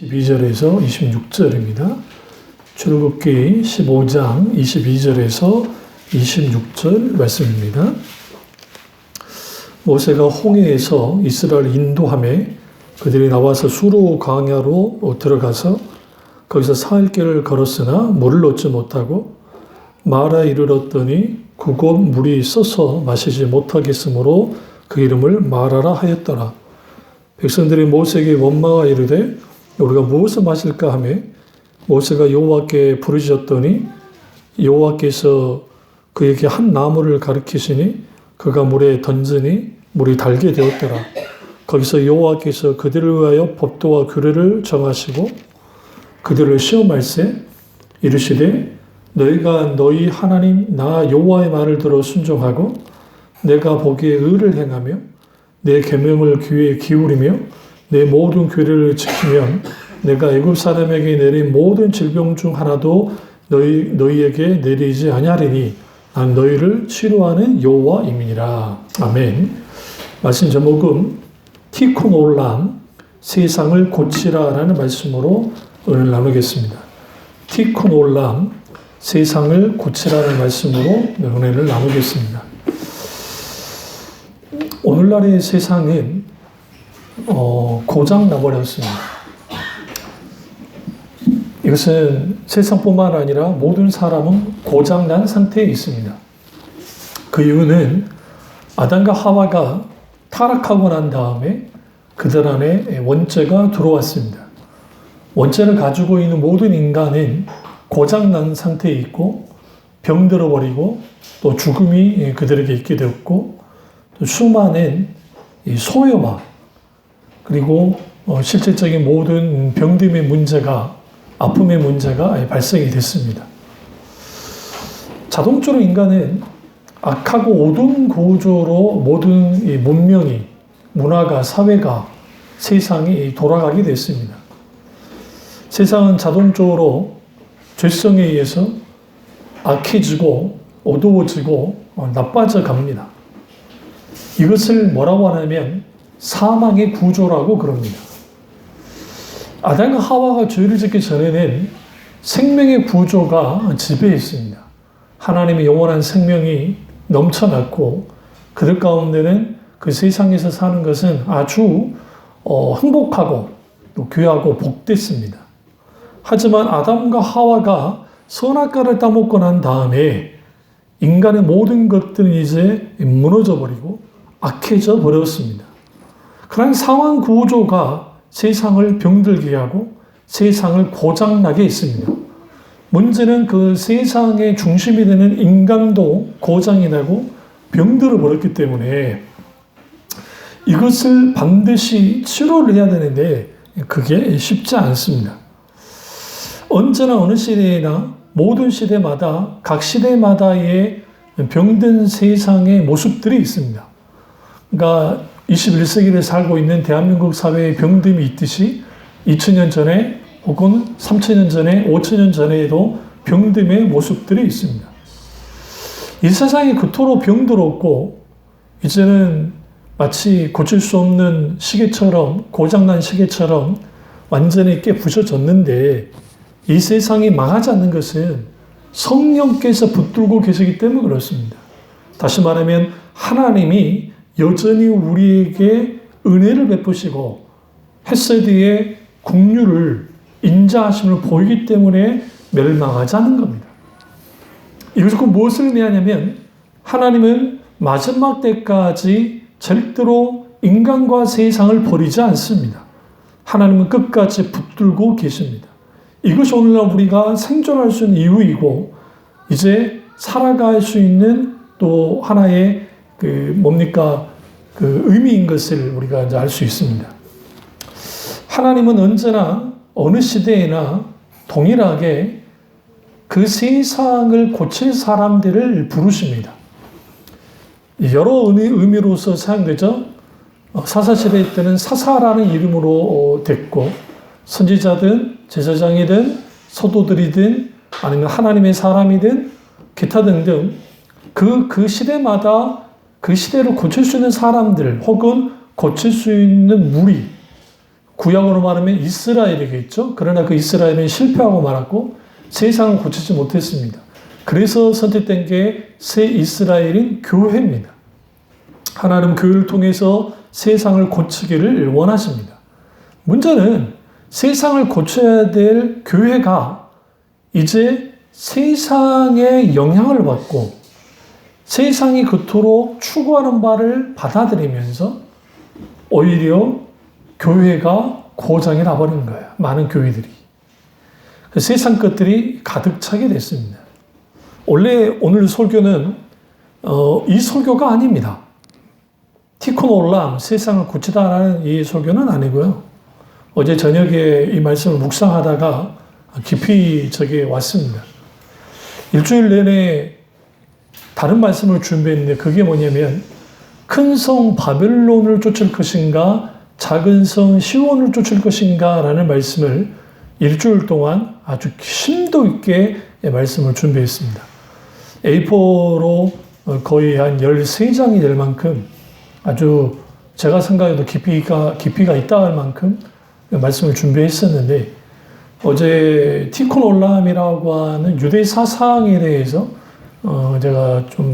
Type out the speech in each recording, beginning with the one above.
12절에서 26절입니다. 출애굽기 15장 22절에서 26절 말씀입니다. 모세가 홍해에서 이스라엘 인도함에 그들이 나와서 수로 광야로 들어가서 거기서 사흘길을 걸었으나 물을 얻지 못하고 마라에 이르렀더니 그곳 물이 써서 마시지 못하겠으므로 그 이름을 마라라 하였더라. 백성들이 모세에게 원망하여 이르되 우리가 무엇을 마실까 하며 모세가 여호와께 부르짖었더니 여호와께서 그에게 한 나무를 가리키시니 그가 물에 던지니 물이 달게 되었더라. 거기서 여호와께서 그들을 위하여 법도와 규례를 정하시고 그들을 시험할세 이르시되 너희가 너희 하나님 나 여호와의 말을 들어 순종하고 내가 보기에 의를 행하며 내 계명을 귀에 기울이며 내 모든 규례를 지키면 내가 애굽 사람에게 내린 모든 질병 중 하나도 너희에게 내리지 아니하리니 난 너희를 치료하는 여호와임이니라. 아멘. 말씀 제목은 티쿤 올람 세상을 고치라라는 말씀으로 오늘 나누겠습니다. 티쿤 올람 세상을 고치라는 말씀으로 은혜를 나누겠습니다. 오늘날의 세상은 고장 나버렸습니다. 이것은 세상뿐만 아니라 모든 사람은 고장난 상태에 있습니다. 그 이유는 아담과 하와가 타락하고 난 다음에 그들 안에 원죄가 들어왔습니다. 원죄를 가지고 있는 모든 인간은 고장난 상태에 있고 병들어버리고 또 죽음이 그들에게 있게 되었고 또 수많은 소외와 그리고 실질적인 모든 병듦의 문제가 아픔의 문제가 발생이 됐습니다. 자동적으로 인간은 악하고 어두운 구조로 모든 이 문명이, 문화가, 사회가, 세상이 돌아가게 됐습니다. 세상은 자동적으로 죄성에 의해서 악해지고 어두워지고 나빠져 갑니다. 이것을 뭐라고 하냐면 사망의 구조라고 그럽니다. 아담과 하와가 죄를 짓기 전에는 생명의 구조가 지배했습니다. 하나님의 영원한 생명이 넘쳐났고 그들 가운데는 그 세상에서 사는 것은 아주 행복하고 또 귀하고 복됐습니다. 하지만 아담과 하와가 선악과를 따먹고 난 다음에 인간의 모든 것들은 이제 무너져 버리고 악해져 버렸습니다. 그런 상황 구조가 세상을 병들게 하고 세상을 고장나게 했습니다. 문제는 그 세상의 중심이 되는 인간도 고장이 나고 병들어 버렸기 때문에 이것을 반드시 치료를 해야 되는데 그게 쉽지 않습니다. 언제나 어느 시대나 모든 시대마다 각 시대마다의 병든 세상의 모습들이 있습니다. 그러니까 21세기를 살고 있는 대한민국 사회의 병듦이 있듯이 2000년 전에 혹은 3000년 전에 5000년 전에도 병듦의 모습들이 있습니다. 이 세상이 그토록 병들었고 이제는 마치 고칠 수 없는 시계처럼 고장난 시계처럼 완전히 깨부셔졌는데 이 세상이 망하지 않는 것은 성령께서 붙들고 계시기 때문에 그렇습니다. 다시 말하면 하나님이 여전히 우리에게 은혜를 베푸시고 헤세드의 긍휼을 인자하심을 보이기 때문에 멸망하지 않는 겁니다. 이것은 무엇을 의미하냐면 하나님은 마지막 때까지 절대로 인간과 세상을 버리지 않습니다. 하나님은 끝까지 붙들고 계십니다. 이것이 오늘날 우리가 생존할 수 있는 이유이고 이제 살아갈 수 있는 또 하나의 의미인 것을 우리가 이제 알 수 있습니다. 하나님은 언제나 어느 시대에나 동일하게 그 세상을 고칠 사람들을 부르십니다. 여러 의미로서 사용되죠. 사사시대 때는 사사라는 이름으로 됐고 선지자든 제사장이든 서도들이든 아니면 하나님의 사람이든 기타 등등 그 시대마다 그 시대를 고칠 수 있는 사람들 혹은 고칠 수 있는 무리 구약으로 말하면 이스라엘이겠죠. 그러나 그 이스라엘은 실패하고 말았고 세상을 고치지 못했습니다. 그래서 선택된 게 새 이스라엘인 교회입니다. 하나님은 교회를 통해서 세상을 고치기를 원하십니다. 문제는 세상을 고쳐야 될 교회가 이제 세상의 영향을 받고 세상이 그토록 추구하는 바를 받아들이면서 오히려 교회가 고장이 나버린 거예요. 많은 교회들이. 세상 것들이 가득 차게 됐습니다. 원래 오늘 설교는 이 설교가 아닙니다. 티콘 올람, 세상을 고치다라는 이 설교는 아니고요. 어제 저녁에 이 말씀을 묵상하다가 깊이 저게 왔습니다. 일주일 내내 다른 말씀을 준비했는데 그게 뭐냐면 큰 성 바벨론을 쫓을 것인가 작은 성 시온을 쫓을 것인가 라는 말씀을 일주일 동안 아주 심도 있게 말씀을 준비했습니다. A4로 거의 한 13장이 될 만큼 아주 제가 생각해도 깊이가 있다 할 만큼 말씀을 준비했었는데 어제 티콘 올람이라고 하는 유대 사상에 대해서 제가 좀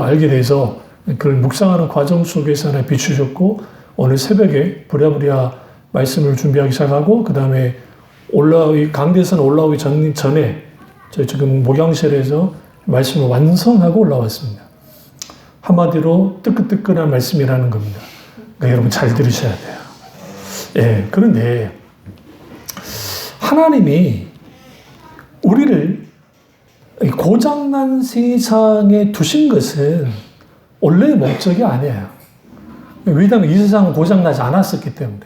알게 돼서 그걸 묵상하는 과정 속에서 하나 비추셨고 오늘 새벽에 부랴부랴 말씀을 준비하기 시작하고 그 다음에 강대선 올라오기 전에 저희 지금 목양실에서 말씀을 완성하고 올라왔습니다. 한마디로 뜨끈뜨끈한 말씀이라는 겁니다. 그러니까 여러분 잘 들으셔야 돼요. 예, 그런데 하나님이 우리를 고장난 세상에 두신 것은 원래의 목적이 아니에요. 왜냐하면 이 세상은 고장나지 않았었기 때문에.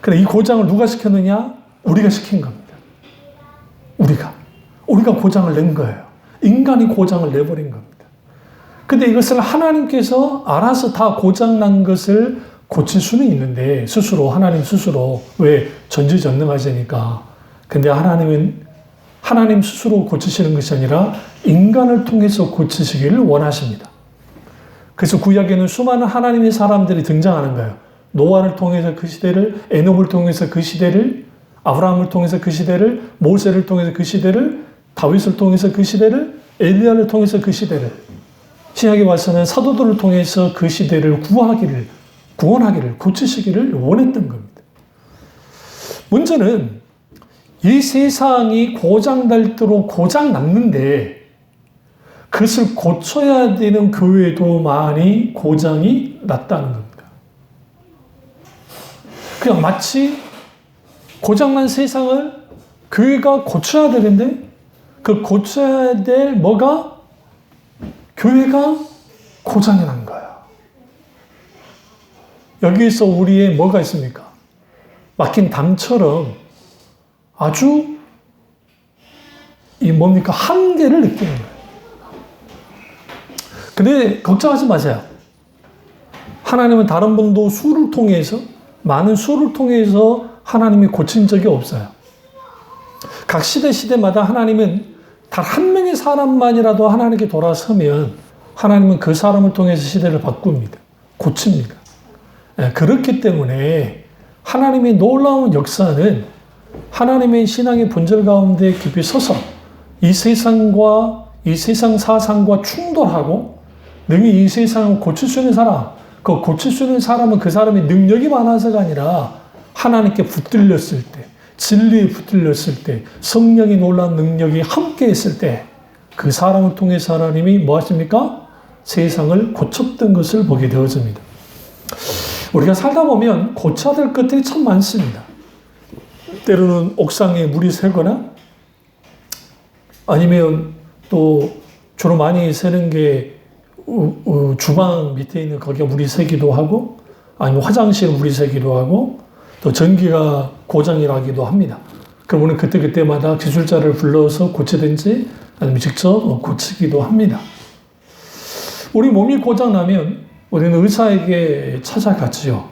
그래, 이 고장을 누가 시켰느냐? 우리가 시킨 겁니다. 우리가 고장을 낸 거예요. 인간이 고장을 내버린 겁니다. 근데 이것을 하나님께서 알아서 다 고장난 것을 고칠 수는 있는데 하나님 스스로 왜 전지전능하시니까. 근데 하나님 스스로 고치시는 것이 아니라 인간을 통해서 고치시기를 원하십니다. 그래서 구약에는 수많은 하나님의 사람들이 등장하는 거예요. 노아를 통해서 그 시대를, 에녹을 통해서 그 시대를, 아브라함을 통해서 그 시대를, 모세를 통해서 그 시대를, 다윗을 통해서 그 시대를, 엘리야를 통해서 그 시대를, 신약에 와서는 사도들을 통해서 그 시대를 구원하기를, 고치시기를 원했던 겁니다. 문제는 이 세상이 고장날도록 고장났는데 그것을 고쳐야 되는 교회도 많이 고장이 났다는 겁니다. 그냥 마치 고장난 세상을 교회가 고쳐야 되는데 그 고쳐야 될 뭐가 교회가 고장이 난 거예요. 여기에서 우리의 뭐가 있습니까? 막힌 담처럼 아주 한계를 느끼는 거예요. 근데 걱정하지 마세요. 하나님은 다른 분도 많은 수를 통해서 하나님이 고친 적이 없어요. 각 시대마다 하나님은 단 한 명의 사람만이라도 하나님께 돌아서면 하나님은 그 사람을 통해서 시대를 바꿉니다. 고칩니다. 그렇기 때문에 하나님의 놀라운 역사는 하나님의 신앙의 본질 가운데 깊이 서서 이 세상과 이 세상 사상과 충돌하고 능히 이 세상을 고칠 수 있는 사람, 그 고칠 수 있는 사람은 그 사람의 능력이 많아서가 아니라 하나님께 붙들렸을 때, 진리에 붙들렸을 때, 성령의 놀라운 능력이 함께 했을 때 그 사람을 통해서 하나님이 뭐 하십니까? 세상을 고쳤던 것을 보게 되어집니다. 우리가 살다 보면 고쳐야 될 것들이 참 많습니다. 때로는 옥상에 물이 새거나 아니면 또 주로 많이 새는 게 주방 밑에 있는 거기가 물이 새기도 하고 아니면 화장실에 물이 새기도 하고 또 전기가 고장이 나기도 합니다. 그럼 우리는 그때마다 기술자를 불러서 고치든지 아니면 직접 고치기도 합니다. 우리 몸이 고장나면 우리는 의사에게 찾아가지요.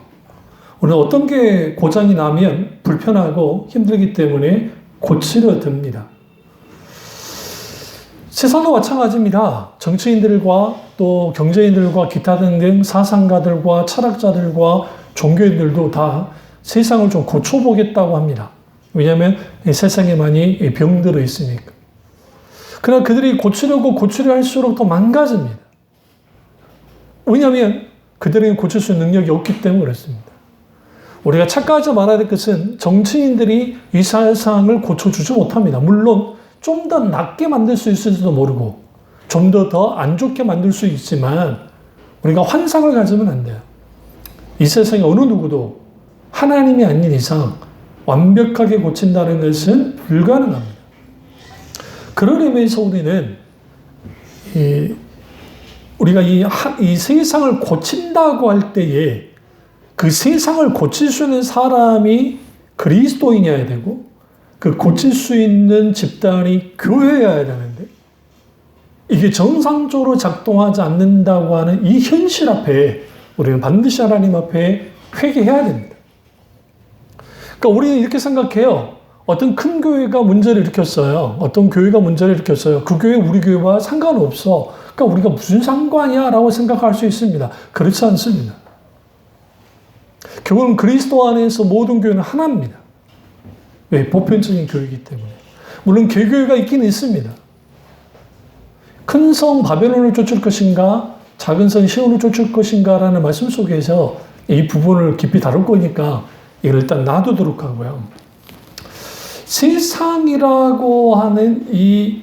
우리는 어떤 게 고장이 나면 불편하고 힘들기 때문에 고치려 듭니다. 세상도 마찬가지입니다. 정치인들과 또 경제인들과 기타 등등 사상가들과 철학자들과 종교인들도 다 세상을 좀 고쳐보겠다고 합니다. 왜냐하면 세상에 많이 병들어 있으니까. 그러나 그들이 고치려 할수록 더 망가집니다. 왜냐하면 그들에게 고칠 수 있는 능력이 없기 때문에 그렇습니다. 우리가 착각하지 말아야 될 것은 정치인들이 이 세상을 고쳐주지 못합니다. 물론 좀 더 낫게 만들 수 있을지도 모르고 좀 더 안 좋게 만들 수 있지만 우리가 환상을 가지면 안 돼요. 이 세상에 어느 누구도 하나님이 아닌 이상 완벽하게 고친다는 것은 불가능합니다. 그런 의미에서 우리는 우리가 이 세상을 고친다고 할 때에 그 세상을 고칠 수 있는 사람이 그리스도인이어야 되고 그 고칠 수 있는 집단이 교회여야 되는데 이게 정상적으로 작동하지 않는다고 하는 이 현실 앞에 우리는 반드시 하나님 앞에 회개해야 됩니다. 그러니까 우리는 이렇게 생각해요. 어떤 큰 교회가 문제를 일으켰어요. 어떤 교회가 문제를 일으켰어요. 그 교회 우리 교회와 상관없어. 그러니까 우리가 무슨 상관이야? 라고 생각할 수 있습니다. 그렇지 않습니다. 결국은 그리스도 안에서 모든 교회는 하나입니다. 왜? 보편적인 교회이기 때문에. 물론 개교회가 있긴 있습니다. 큰 성 바벨론을 쫓을 것인가 작은 성 시온을 쫓을 것인가 라는 말씀 속에서 이 부분을 깊이 다룰 거니까 이걸 일단 놔두도록 하고요. 세상이라고 하는 이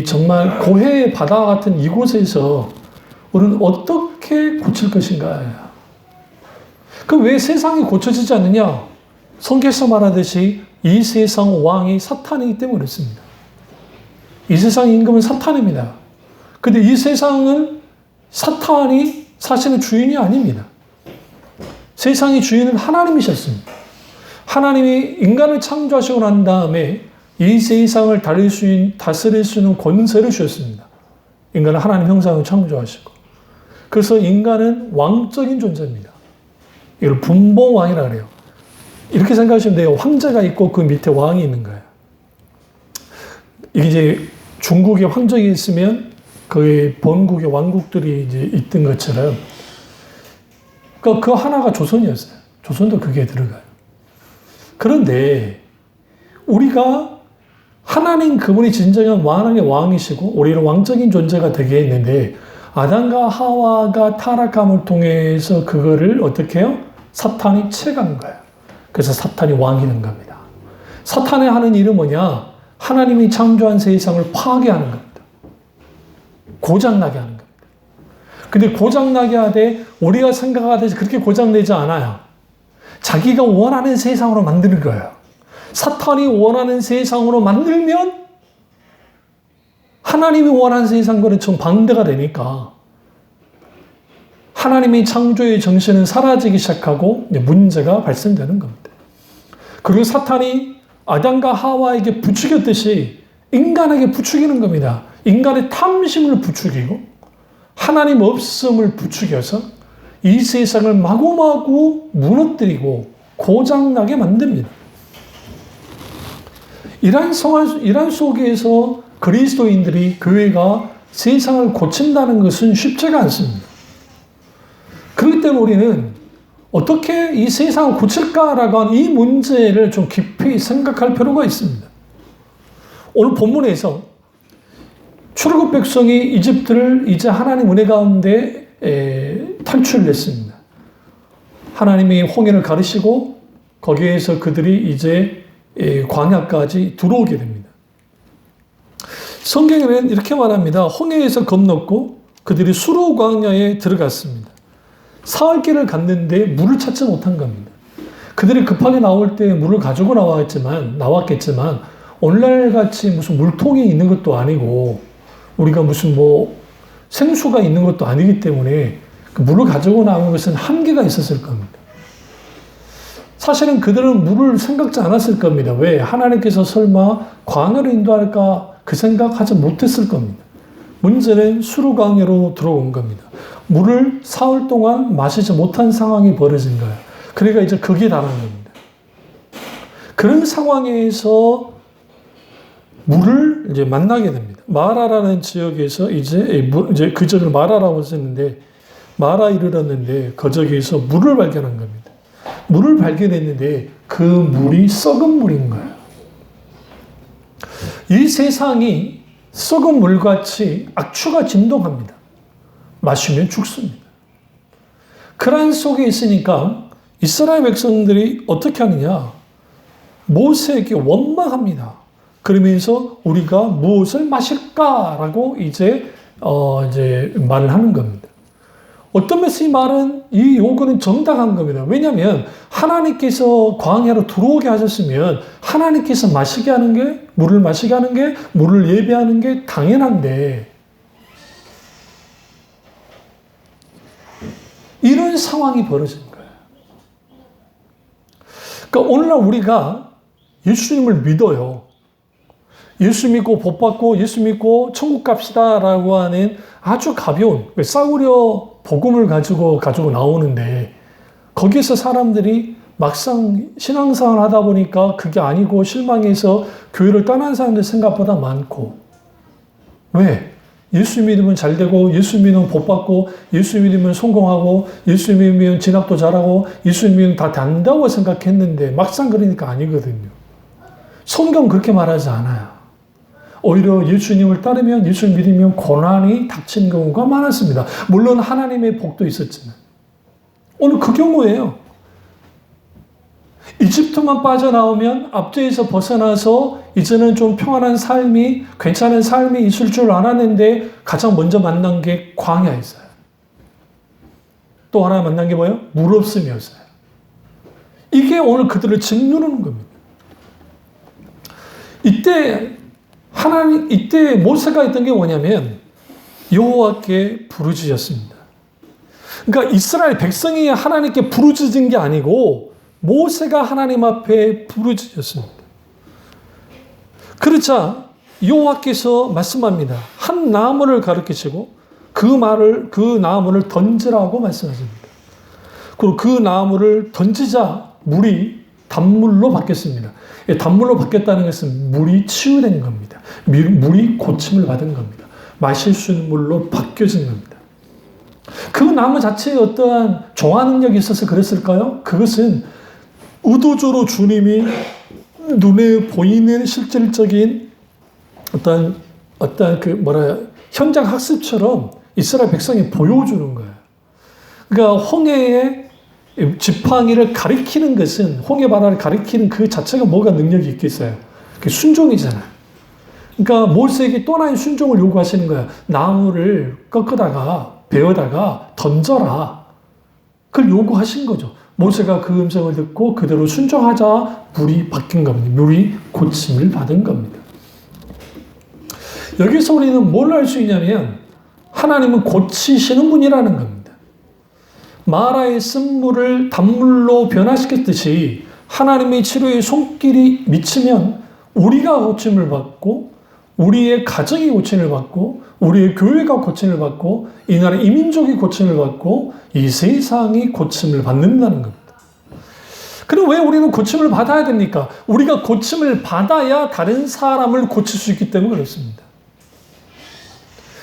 정말 고해의 바다 같은 이곳에서 우리는 어떻게 고칠 것인가? 그럼 왜 세상이 고쳐지지 않느냐? 성경에서 말하듯이 이 세상 왕이 사탄이기 때문에 그렇습니다. 이 세상의 임금은 사탄입니다. 근데 이 세상은 사탄이 사실은 주인이 아닙니다. 세상의 주인은 하나님이셨습니다. 하나님이 인간을 창조하시고 난 다음에 이 세상을 다스릴 수 있는 권세를 주셨습니다. 인간은 하나님 형상을 창조하시고. 그래서 인간은 왕적인 존재입니다. 이걸 분봉왕이라고 그래요. 이렇게 생각하시면 돼요. 황제가 있고 그 밑에 왕이 있는 거예요. 이게 이제 중국에 황제가 있으면 거의 본국의 왕국들이 이제 있던 것처럼 그러니까 그 하나가 조선이었어요. 조선도 그게 들어가요. 그런데 우리가 하나님 그분이 진정한 왕의 왕이시고 우리는 왕적인 존재가 되게 했는데 아담과 하와가 타락함을 통해서 그거를 어떻게 해요? 사탄이 채간 거예요. 그래서 사탄이 왕이 된 겁니다. 사탄이 하는 일은 뭐냐? 하나님이 창조한 세상을 파괴하는 겁니다. 고장나게 하는 겁니다. 근데 고장나게 하되 우리가 생각하듯이 그렇게 고장내지 않아요. 자기가 원하는 세상으로 만드는 거예요. 사탄이 원하는 세상으로 만들면 하나님이 원하는 세상과는 좀 반대가 되니까 하나님의 창조의 정신은 사라지기 시작하고 문제가 발생되는 겁니다. 그리고 사탄이 아담과 하와에게 부추겼듯이 인간에게 부추기는 겁니다. 인간의 탐심을 부추기고 하나님 없음을 부추겨서 이 세상을 마구마구 무너뜨리고 고장나게 만듭니다. 이러한 속에서 그리스도인들이 교회가 세상을 고친다는 것은 쉽지가 않습니다. 그렇기 때문에 우리는 어떻게 이 세상을 고칠까라고 하는 이 문제를 좀 깊이 생각할 필요가 있습니다. 오늘 본문에서 출애굽 백성이 이집트를 이제 하나님 은혜 가운데 탈출했습니다. 하나님이 홍해를 가르시고 거기에서 그들이 이제 광야까지 들어오게 됩니다. 성경에는 이렇게 말합니다. 홍해에서 건넜고 그들이 수르 광야에 들어갔습니다. 사흘 길을 갔는데 물을 찾지 못한 겁니다. 그들이 급하게 나올 때 물을 가지고 나왔겠지만 오늘날 같이 무슨 물통이 있는 것도 아니고 우리가 무슨 생수가 있는 것도 아니기 때문에 그 물을 가지고 나온 것은 한계가 있었을 겁니다. 사실은 그들은 물을 생각지 않았을 겁니다. 왜? 하나님께서 설마 광야로 인도할까 그 생각하지 못했을 겁니다. 문제는 수르 광야로 들어온 겁니다. 물을 사흘 동안 마시지 못한 상황이 벌어진 거예요. 그러니까 이제 극이 달한 겁니다. 그런 상황에서 물을 이제 만나게 됩니다. 마라라는 지역에서 이제 그 지역을 마라라고 썼는데 마라 이르렀는데 그 지역에서 물을 발견한 겁니다. 물을 발견했는데 그 물이 썩은 물인 거예요. 이 세상이 썩은 물같이 악취가 진동합니다. 마시면 죽습니다. 그런 속에 있으니까 이스라엘 백성들이 어떻게 하느냐? 모세에게 원망합니다. 그러면서 우리가 무엇을 마실까라고 이제 말을 하는 겁니다. 어떤 면에서 이 말은, 이 요구는 정당한 겁니다. 왜냐하면 하나님께서 광야로 들어오게 하셨으면 하나님께서 마시게 하는 게, 물을 마시게 하는 게, 물을 예배하는 게 당연한데, 이런 상황이 벌어진 거예요. 그러니까 오늘날 우리가 예수님을 믿어요. 예수 믿고 복 받고 예수 믿고 천국 갑시다라고 하는 아주 가벼운, 싸우려 복음을 가지고 나오는데, 거기에서 사람들이 막상 신앙생활 하다 보니까 그게 아니고 실망해서 교회를 떠난 사람들 생각보다 많고. 왜? 예수 믿으면 잘 되고, 예수 믿으면 복 받고, 예수 믿으면 성공하고, 예수 믿으면 진학도 잘하고, 예수 믿으면 다 된다고 생각했는데 막상 그러니까 아니거든요. 성경 그렇게 말하지 않아요. 오히려 예수님을 따르면, 예수를 믿으면 고난이 닥치는 경우가 많았습니다. 물론 하나님의 복도 있었지만. 오늘 그 경우예요. 이집트만 빠져나오면 앞뒤에서 벗어나서 이제는 좀 평안한 삶이, 괜찮은 삶이 있을 줄 알았는데 가장 먼저 만난 게 광야였어요. 또 하나 만난 게 뭐예요? 물 없음이었어요. 이게 오늘 그들을 짓누르는 겁니다. 이때 모세가 했던 게 뭐냐면 여호와께 부르짖었습니다. 그러니까 이스라엘 백성이 하나님께 부르짖은 게 아니고 모세가 하나님 앞에 부르짖었습니다. 그러자 여호와께서 말씀합니다. 한 나무를 가리키시고 그 나무를 던지라고 말씀하십니다. 그리고 그 나무를 던지자 물이 단물로 바뀌었습니다. 단물로 바뀌었다는 것은 물이 치유된 겁니다. 물이 고침을 받은 겁니다. 마실 수 있는 물로 바뀌어진 겁니다. 그 나무 자체에 어떠한 정화 능력이 있어서 그랬을까요? 그것은 의도적으로 주님이 눈에 보이는 실질적인 현장 학습처럼 이스라엘 백성이 보여주는 거예요. 그러니까 홍해의 지팡이를 가리키는 것은, 홍해 바다를 가리키는 그 자체가 뭐가 능력이 있겠어요? 그게 순종이잖아요. 그러니까 모세에게 또 하나의 순종을 요구하시는 거예요. 나무를 꺾다가 베어다가 던져라. 그걸 요구하신 거죠. 모세가 그 음성을 듣고 그대로 순종하자 물이 바뀐 겁니다. 물이 고침을 받은 겁니다. 여기서 우리는 뭘 알 수 있냐면 하나님은 고치시는 분이라는 겁니다. 마라의 쓴물을 단물로 변화시켰듯이 하나님의 치료의 손길이 미치면 우리가 고침을 받고, 우리의 가정이 고침을 받고, 우리의 교회가 고침을 받고, 이 나라 이민족이 고침을 받고, 이 세상이 고침을 받는다는 겁니다. 그럼 왜 우리는 고침을 받아야 됩니까? 우리가 고침을 받아야 다른 사람을 고칠 수 있기 때문에 그렇습니다.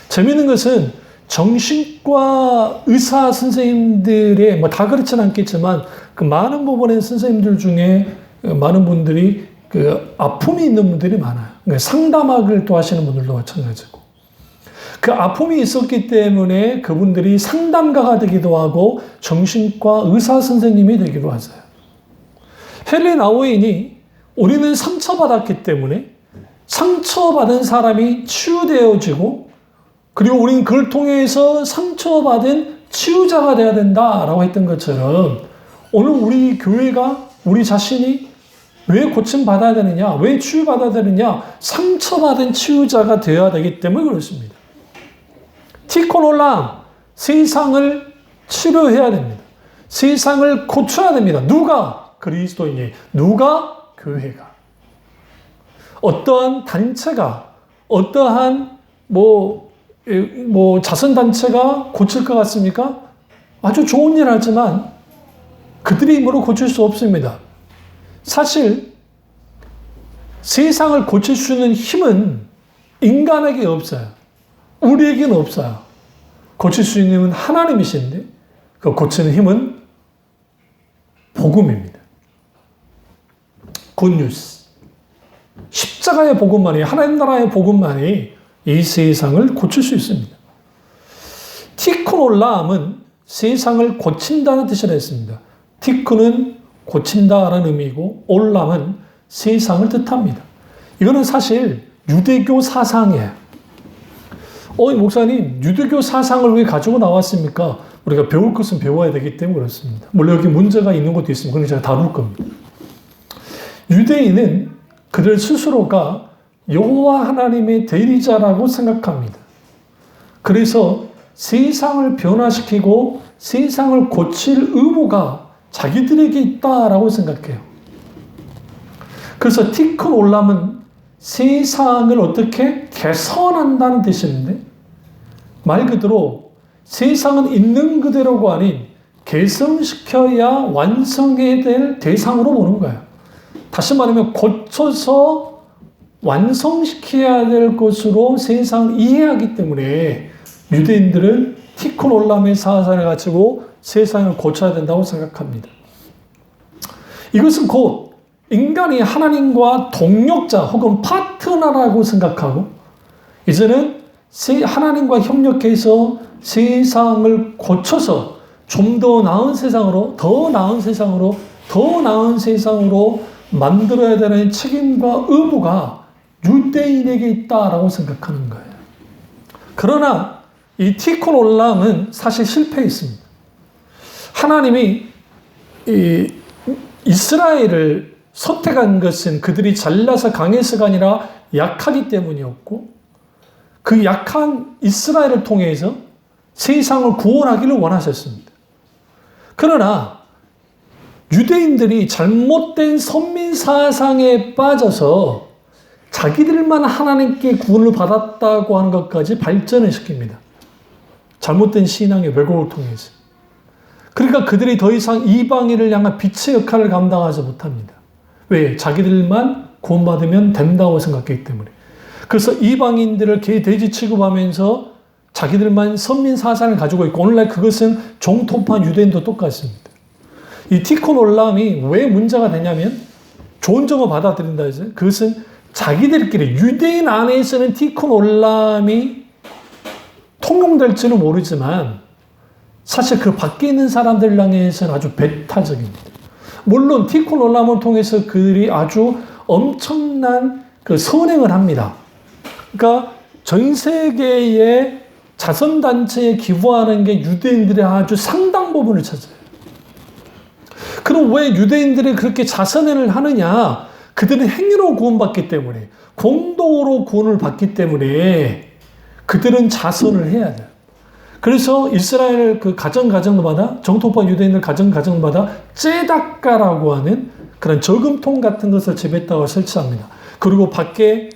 재미있는 것은 정신과 의사 선생님들의, 다 그렇지는 않겠지만, 그 많은 부분의 선생님들 중에 많은 분들이 그 아픔이 있는 분들이 많아요. 그러니까 상담학을 또 하시는 분들도 마찬가지고. 그 아픔이 있었기 때문에 그분들이 상담가가 되기도 하고 정신과 의사 선생님이 되기도 하세요. 헬렌 아우인이 우리는 상처받았기 때문에 상처받은 사람이 치유되어지고, 그리고 우리는 그걸 통해서 상처받은 치유자가 되어야 된다라고 했던 것처럼, 오늘 우리 교회가, 우리 자신이 왜 고침받아야 되느냐, 왜 치유받아야 되느냐, 상처받은 치유자가 되어야 되기 때문에 그렇습니다. 티코놀람, 세상을 치료해야 됩니다. 세상을 고쳐야 됩니다. 누가? 그리스도인이. 누가? 교회가. 어떠한 단체가, 어떠한 자선단체가 고칠 것 같습니까? 아주 좋은 일 하지만 그들의 힘으로 고칠 수 없습니다. 사실 세상을 고칠 수 있는 힘은 인간에게 없어요. 우리에게는 없어요. 고칠 수 있는 힘은 하나님이신데, 그 고치는 힘은 복음입니다. 굿뉴스. 십자가의 복음만이, 하나님 나라의 복음만이 이 세상을 고칠 수 있습니다. 티쿤 올람은 세상을 고친다는 뜻을 했습니다. 티쿤은 고친다라는 의미고 올람은 세상을 뜻합니다. 이거는 사실 유대교 사상이에요. 목사님, 유대교 사상을 왜 가지고 나왔습니까? 우리가 배울 것은 배워야 되기 때문에 그렇습니다. 물론 여기 문제가 있는 것도 있습니다. 그건 제가 다룰 겁니다. 유대인은 그들 스스로가 여호와 하나님의 대리자라고 생각합니다. 그래서 세상을 변화시키고 세상을 고칠 의무가 자기들에게 있다라고 생각해요. 그래서 티쿤 올람은 세상을 어떻게 개선한다는 뜻인데, 말 그대로 세상은 있는 그대로가 아닌 개선시켜야 완성해야 될 대상으로 보는 거예요. 다시 말하면 고쳐서 완성시켜야 될 것으로 세상을 이해하기 때문에 유대인들은 티쿤 올람의 사상을 가지고 세상을 고쳐야 된다고 생각합니다. 이것은 곧 인간이 하나님과 동력자 혹은 파트너라고 생각하고, 이제는 하나님과 협력해서 세상을 고쳐서 좀 더 나은 세상으로, 더 나은 세상으로, 더 나은 세상으로 만들어야 되는 책임과 의무가 유대인에게 있다라고 생각하는 거예요. 그러나 이 티쿤 올람은 사실 실패했습니다. 하나님이 이스라엘을 선택한 것은 그들이 잘나서 강해서가 아니라 약하기 때문이었고, 그 약한 이스라엘을 통해서 세상을 구원하기를 원하셨습니다. 그러나 유대인들이 잘못된 선민 사상에 빠져서 자기들만 하나님께 구원을 받았다고 하는 것까지 발전을 시킵니다. 잘못된 신앙의 왜곡을 통해서. 그러니까 그들이 더 이상 이방인을 향한 빛의 역할을 감당하지 못합니다. 왜? 자기들만 구원받으면 된다고 생각했기 때문에. 그래서 이방인들을 개돼지 취급하면서 자기들만 선민 사상을 가지고 있고, 오늘날 그것은 정통파 유대인도 똑같습니다. 이 티쿤 올람이 왜 문제가 되냐면, 좋은 점을 받아들인다 해서 그것은 자기들끼리, 유대인 안에서는 티쿤 올람이 통용될지는 모르지만 사실 그 밖에 있는 사람들 향해서는 아주 배타적입니다. 물론 티쿤 올람을 통해서 그들이 아주 엄청난 그 선행을 합니다. 그러니까 전 세계의 자선단체에 기부하는 게 유대인들의 아주 상당 부분을 차지해요. 그럼 왜 유대인들이 그렇게 자선을 하느냐? 그들은 행위로 구원받기 때문에, 공동으로 구원을 받기 때문에 그들은 자선을 해야 돼요. 그래서 이스라엘 그 가정마다, 정통파 유대인들 가정마다 째다까라고 하는 그런 저금통 같은 것을 집에다가 설치합니다. 그리고 밖에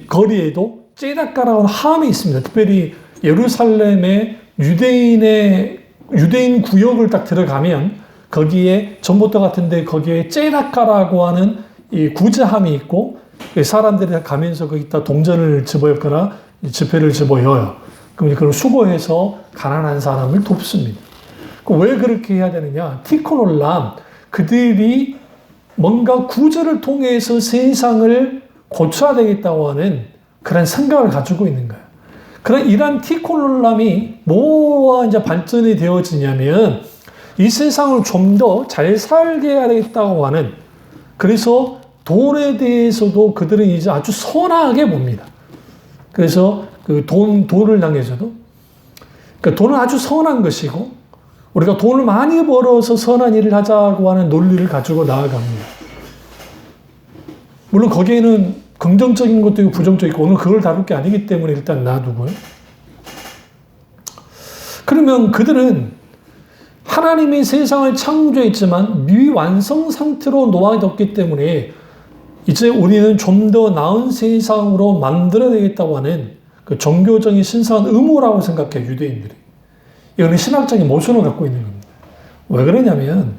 거리에도 째다까라고 하는 함이 있습니다. 특별히 예루살렘의 유대인 구역을 딱 들어가면 거기에 전봇대 같은데 거기에 째다까라고 하는 이 구제함이 있고, 사람들이 가면서 거기다 동전을 집어였거나 지폐를 집어여요. 그럼 그걸 수거해서 가난한 사람을 돕습니다. 왜 그렇게 해야 되느냐? 티쿤 올람, 그들이 뭔가 구제를 통해서 세상을 고쳐야 되겠다고 하는 그런 생각을 가지고 있는 거예요. 그런 이러한 티쿤 올람이 뭐와 이제 발전이 되어지냐면, 이 세상을 좀 더 잘 살게 해야 되겠다고 하는, 그래서 돈에 대해서도 그들은 이제 아주 선하게 봅니다. 그래서 그 돈을 향해서도, 그러니까 돈은 아주 선한 것이고, 우리가 돈을 많이 벌어서 선한 일을 하자고 하는 논리를 가지고 나아갑니다. 물론 거기에는 긍정적인 것도 있고 부정적이고, 오늘 그걸 다룰 게 아니기 때문에 일단 놔두고요. 그러면 그들은 하나님이 세상을 창조했지만 미완성 상태로 놓아뒀기 때문에 이제 우리는 좀 더 나은 세상으로 만들어야 되겠다고 하는 그 종교적인 신성한 의무라고 생각해요, 유대인들이. 이거는 신학적인 모순을 갖고 있는 겁니다. 왜 그러냐면,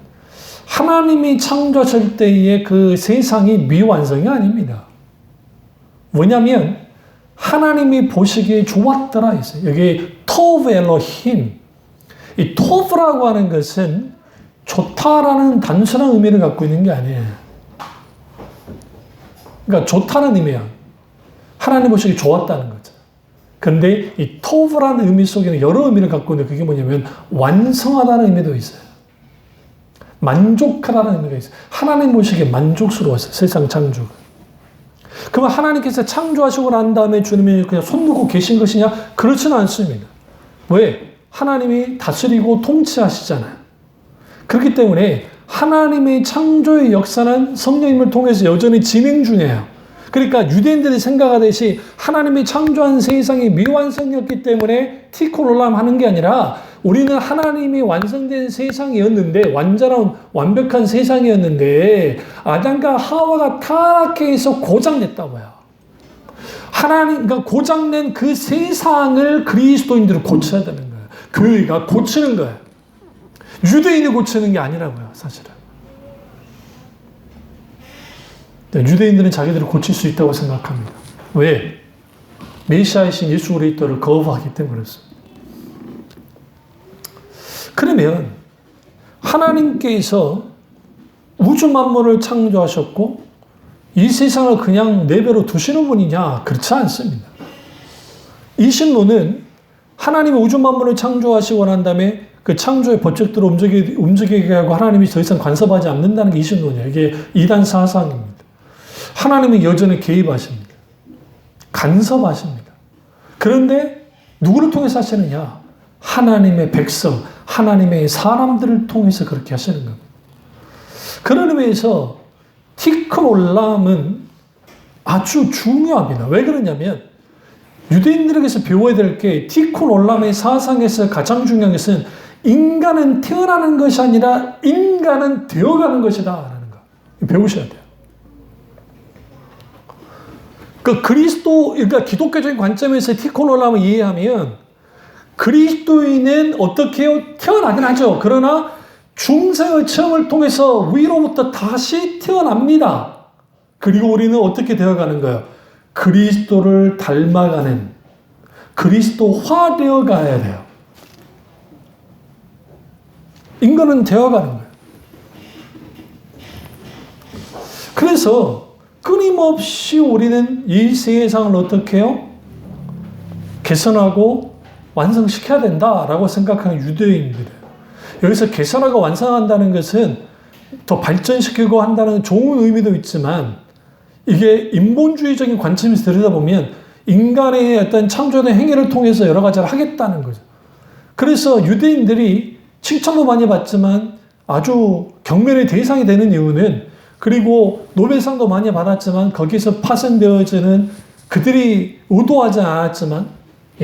하나님이 창조하실 때의 그 세상이 미완성이 아닙니다. 왜냐하면 하나님이 보시기에 좋았더라 했어요. 여기 토브 엘로힘, 이 토브라고 하는 것은 좋다라는 단순한 의미를 갖고 있는 게 아니에요. 그러니까 좋다는 의미야. 하나님 보시기 좋았다는 거죠. 그런데 이 토브라는 의미 속에는 여러 의미를 갖고 있는데 그게 뭐냐면 완성하다는 의미도 있어요. 만족하다는 의미가 있어요. 하나님 보시기에 만족스러웠어요. 세상 창조가. 그러면 하나님께서 창조하시고 난 다음에 주님이 그냥 손 놓고 계신 것이냐? 그렇지는 않습니다. 왜? 하나님이 다스리고 통치하시잖아요. 그렇기 때문에 하나님의 창조의 역사는 성령님을 통해서 여전히 진행 중이에요. 그러니까 유대인들이 생각하듯이 하나님이 창조한 세상이 미완성이었기 때문에 티코놀람 하는 게 아니라 우리는 하나님이 완성된 세상이었는데 완벽한 세상이었는데 아담과 하와가 타락해서 고장냈다고요. 그러니까 고장낸 그 세상을 그리스도인들은 고쳐야 되는 거예요. 교회가 고치는 거예요. 유대인이 고치는 게 아니라고요, 사실은. 유대인들은 자기들을 고칠 수 있다고 생각합니다. 왜? 메시아이신 예수 그리스도를 거부하기 때문에 그렇습니다. 그러면 하나님께서 우주 만물을 창조하셨고 이 세상을 그냥 내버려 두시는 분이냐? 그렇지 않습니다. 이 신론은 하나님이 우주 만물을 창조하시고 난 다음에 그 창조의 법칙대로 움직이게 하고 하나님이 더 이상 간섭하지 않는다는 게 이 신론이에요. 이게 이단 사상입니다. 하나님은 여전히 개입하십니다. 간섭하십니다. 그런데 누구를 통해서 하시느냐? 하나님의 백성, 하나님의 사람들을 통해서 그렇게 하시는 겁니다. 그런 의미에서 티큰 올람은 아주 중요합니다. 왜 그러냐면 유대인들에게서 배워야 될 게 티큰 올람의 사상에서 가장 중요한 것은 인간은 태어나는 것이 아니라 인간은 되어가는 것이다 라는 거 배우셔야 돼요. 그러니까 기독교적인 관점에서 티큰 올람을 이해하면 그리스도인은 어떻게 해요? 태어나긴 하죠. 그러나 중생의 체험을 통해서 위로부터 다시 태어납니다. 그리고 우리는 어떻게 되어가는 거예요? 그리스도를 닮아가는 그리스도화 되어 가야 돼요. 인간은 되어가는 거예요. 그래서 끊임없이 우리는 이 세상을 어떻게 해요? 개선하고 완성시켜야 된다라고 생각하는 유대인들이에요. 여기서 개선하고 완성한다는 것은 더 발전시키고 한다는 좋은 의미도 있지만 이게 인본주의적인 관점에서 들여다보면 인간의 어떤 창조된 행위를 통해서 여러 가지를 하겠다는 거죠. 그래서 유대인들이 칭찬도 많이 받지만 아주 경멸의 대상이 되는 이유는 그리고 노벨상도 많이 받았지만 거기서 파생되어지는 그들이 의도하지 않았지만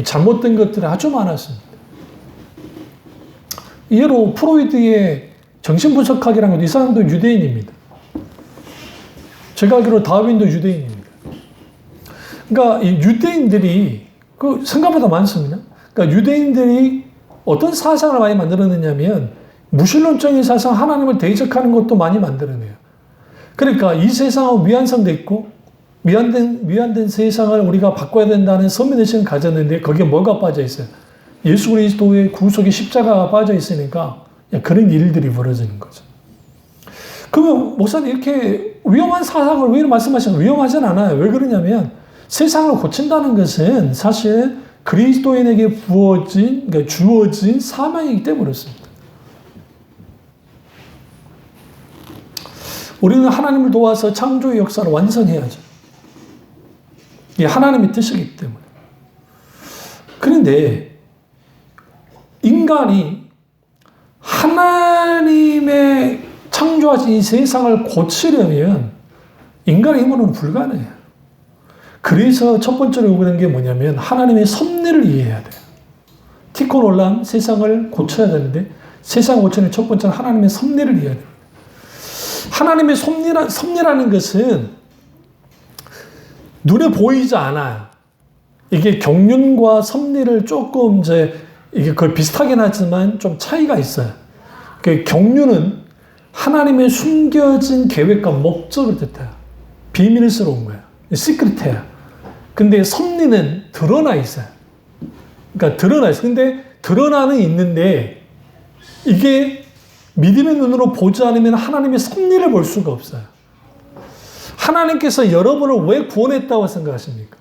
잘못된 것들이 아주 많았습니다. 예로 프로이드의 정신분석학이라는 것도 이 사람도 유대인입니다. 제가 알기로 다윈도 유대인입니다. 그러니까 이 유대인들이 생각보다 많습니다. 그러니까 유대인들이 어떤 사상을 많이 만들어내냐면 무신론적인 사상, 하나님을 대적하는 것도 많이 만들어내요. 그러니까 이 세상은 미완성돼 있고 미완된 세상을 우리가 바꿔야 된다는 선민의식을 가졌는데 거기에 뭐가 빠져 있어요? 예수 그리스도의 구속의 십자가가 빠져 있으니까 그런 일들이 벌어지는 거죠. 그러면 목사님 이렇게 위험한 사상을 왜 말씀하시는 위험하진 않아요. 왜 그러냐면 세상을 고친다는 것은 사실 그리스도인에게 주어진 사명이기 때문에 그렇습니다. 우리는 하나님을 도와서 창조의 역사를 완성해야죠. 이게 하나님의 뜻이기 때문에. 그런데 인간이 하나님의 창조하신 이 세상을 고치려면 인간의 힘으로는 불가능해요. 그래서 첫 번째로 요구되는 게 뭐냐면 하나님의 섭리를 이해해야 돼요. 티콘 올람 세상을 고쳐야 되는데 세상 고치는 첫 번째는 하나님의 섭리를 이해해야 돼요. 하나님의 섭리라는 것은 눈에 보이지 않아요. 이게 경륜과 섭리를 조금 이게 거의 비슷하긴 하지만 좀 차이가 있어요. 그 경륜은 하나님의 숨겨진 계획과 목적을 뜻해요. 비밀스러운 거예요. 시크릿해요. 근데 섭리는 드러나 있어요. 그러니까 드러나 있어요. 근데 드러나는 있는데 이게 믿음의 눈으로 보지 않으면 하나님의 섭리를 볼 수가 없어요. 하나님께서 여러분을 왜 구원했다고 생각하십니까?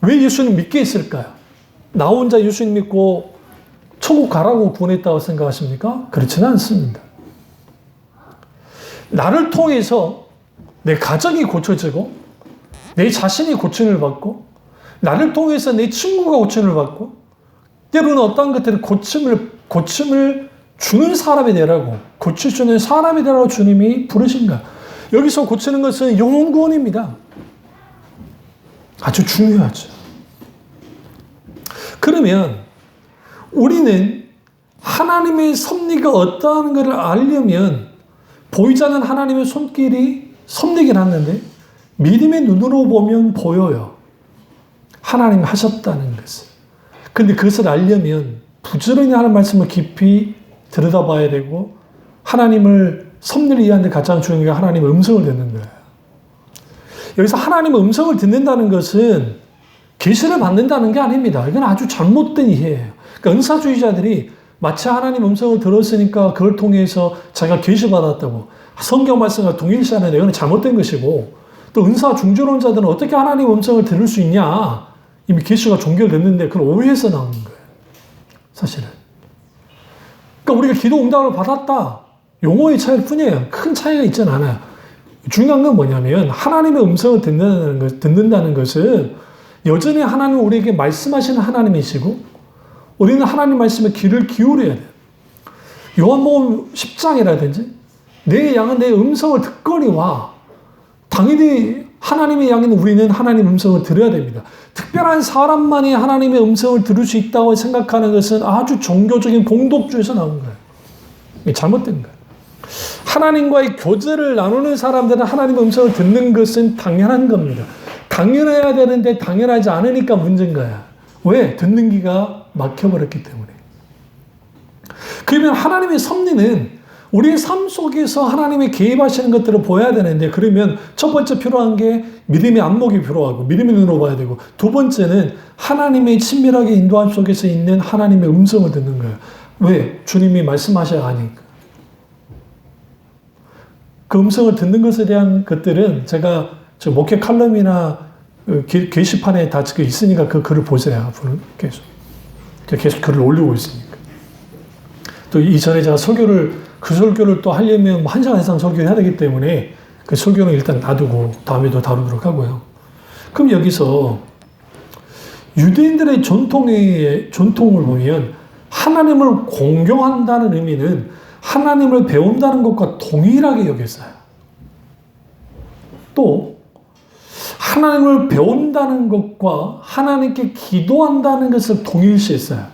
왜 예수님 믿게 했을까요? 나 혼자 예수님 믿고 천국 가라고 구원했다고 생각하십니까? 그렇지는 않습니다. 나를 통해서 내 가정이 고쳐지고 내 자신이 고침을 받고 나를 통해서 내 친구가 고침을 받고 때로는 어떤 것들은 고침을 주는 사람이 되라고 고쳐주는 사람이 되라고 주님이 부르신가. 여기서 고치는 것은 영혼 구원입니다. 아주 중요하죠. 그러면 우리는 하나님의 섭리가 어떠한 것을 알려면 보이지 않는 하나님의 손길이 섭리긴 하는데 믿음의 눈으로 보면 보여요. 하나님이 하셨다는 것을. 근데 그것을 알려면 부지런히 하는 말씀을 깊이 들여다봐야 되고 하나님을 섭리를 이해하는 데 가장 중요한 게 하나님의 음성을 듣는 거예요. 여기서 하나님의 음성을 듣는다는 것은 계시를 받는다는 게 아닙니다. 이건 아주 잘못된 이해예요. 그러니까 은사주의자들이 마치 하나님 음성을 들었으니까 그걸 통해서 자기가 계시받았다고 성경 말씀과 동일시하는 이건 잘못된 것이고 또 은사 중조론자들은 어떻게 하나님 음성을 들을 수 있냐. 이미 계시가 종결됐는데 그걸 오해해서 나오는 거예요. 사실은. 그러니까 우리가 기도 응답을 받았다. 용어의 차이일 뿐이에요. 큰 차이가 있지는 않아요. 중요한 건 뭐냐면 하나님의 음성을 듣는다는 것은 여전히 하나님은 우리에게 말씀하시는 하나님이시고 우리는 하나님 말씀에 귀를 기울여야 돼요. 요한복음 10장이라든지 내 양은 내 음성을 듣거니와 당연히 하나님의 양인 우리는 하나님 음성을 들어야 됩니다. 특별한 사람만이 하나님의 음성을 들을 수 있다고 생각하는 것은 아주 종교적인 공덕주의에서 나온 거예요. 이게 잘못된 거예요. 하나님과의 교제를 나누는 사람들은 하나님의 음성을 듣는 것은 당연한 겁니다. 당연해야 되는데 당연하지 않으니까 문제인 거야. 왜? 듣는 귀가 막혀버렸기 때문에. 그러면 하나님의 섭리는 우리의 삶 속에서 하나님의 개입하시는 것들을 보여야 되는데 그러면 첫 번째 필요한 게 믿음의 안목이 필요하고 믿음의 눈으로 봐야 되고 두 번째는 하나님의 친밀하게 인도함 속에서 있는 하나님의 음성을 듣는 거예요. 왜? 주님이 말씀하셔야 하니까. 그 음성을 듣는 것에 대한 것들은 제가 저 목회 칼럼이나 게시판에 다 있으니까 그 글을 보세요. 앞으로 계속 글을 올리고 있으니까. 또 이전에 제가 그 설교를 또 하려면 1시간 이상 설교해야 되기 때문에 그 설교는 일단 놔두고 다음에도 다루도록 하고요. 그럼 여기서 유대인들의 전통을 보면 하나님을 공경한다는 의미는 하나님을 배운다는 것과 동일하게 여겼어요. 또 하나님을 배운다는 것과 하나님께 기도한다는 것을 동일시했어요.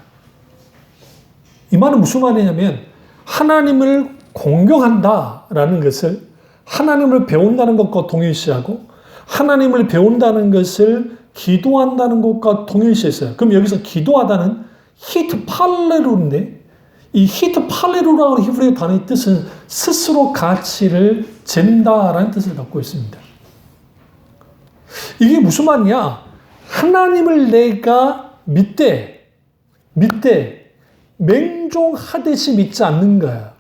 이 말은 무슨 말이냐면 하나님을 공경한다라는 것을 하나님을 배운다는 것과 동일시하고 하나님을 배운다는 것을 기도한다는 것과 동일시했어요. 그럼 여기서 기도하다는 히트팔레루인데 이 히트팔레루라는 히브리어 단어의 뜻은 스스로 가치를 잰다라는 뜻을 갖고 있습니다. 이게 무슨 말이냐? 하나님을 내가 믿되 맹종하듯이 믿지 않는 거야.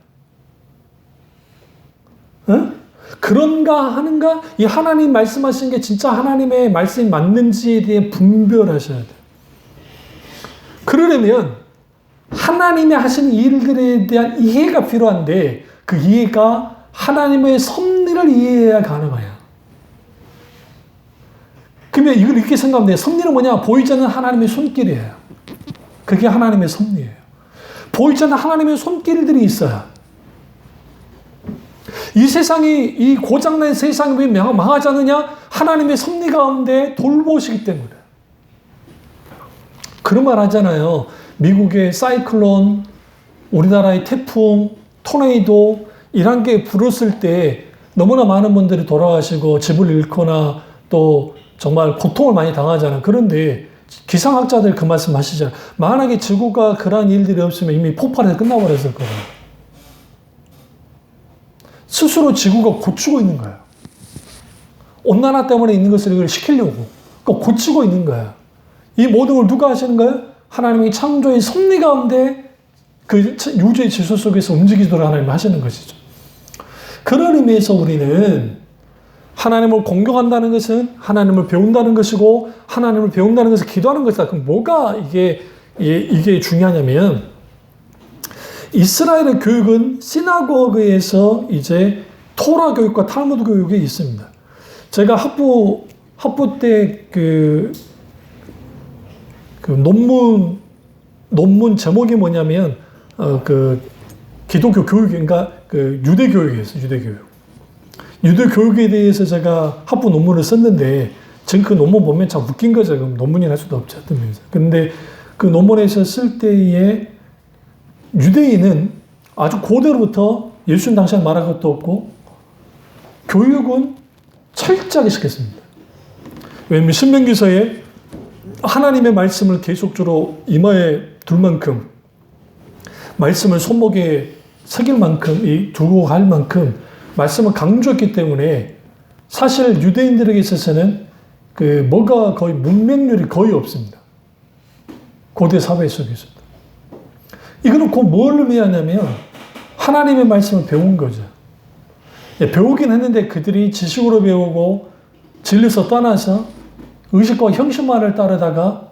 어? 그런가 하는가? 이 하나님 말씀하신 게 진짜 하나님의 말씀이 맞는지에 대해 분별하셔야 돼요. 그러려면 하나님이 하신 일들에 대한 이해가 필요한데 그 이해가 하나님의 섭리를 이해해야 가능해요. 그러면 이걸 이렇게 생각하면 돼요. 섭리는 뭐냐? 보이지 않는 하나님의 손길이에요. 그게 하나님의 섭리예요. 보이지 않는 하나님의 손길들이 있어요. 이 세상이, 이 고장난 세상이 왜 망하지 않느냐? 하나님의 섭리 가운데 돌보시기 때문에. 그런 말 하잖아요. 미국의 사이클론, 우리나라의 태풍, 토네이도, 이런 게 불었을 때 너무나 많은 분들이 돌아가시고 집을 잃거나 또 정말 고통을 많이 당하잖아요. 그런데 기상학자들 그 말씀 하시잖아요. 만약에 지구가 그러한 일들이 없으면 이미 폭발해서 끝나버렸을 거예요. 스스로 지구가 고치고 있는 거예요. 온난화 때문에 있는 것을 이걸 시키려고. 그러니까 고치고 있는 거예요. 이 모든 걸 누가 하시는 거예요? 하나님의 창조의 섭리 가운데 그 유죄의 질서 속에서 움직이도록 하나님 하시는 것이죠. 그런 의미에서 우리는 하나님을 공경한다는 것은 하나님을 배운다는 것이고, 하나님을 배운다는 것은 기도하는 것이다. 그럼 뭐가 이게 중요하냐면, 이스라엘의 교육은 시나고그에서 이제 토라 교육과 탈무드 교육이 있습니다. 제가 학부 때 그 논문 제목이 뭐냐면, 그 기독교 교육인가, 그 유대 교육이었어요. 유대 교육에 대해서 제가 학부 논문을 썼는데, 지금 그 논문 보면 참 웃긴 거죠. 그럼 논문이 할 수도 없죠. 그런데 그 논문에서 쓸 때에 유대인은 아주 고대로부터 예수님 당시에 말한 것도 없고, 교육은 철저하게 시켰습니다. 왜냐하면 신명기서에 하나님의 말씀을 계속적으로 이마에 둘 만큼, 말씀을 손목에 새길 만큼, 두고 할 만큼 말씀을 강조했기 때문에 사실 유대인들에게 있어서는 뭐가 거의 문맹률이 거의 없습니다. 고대 사회 속에서도. 이거는 곧 뭘 의미하냐면 하나님의 말씀을 배운 거죠. 배우긴 했는데 그들이 지식으로 배우고 진리에서 떠나서 의식과 형식만을 따르다가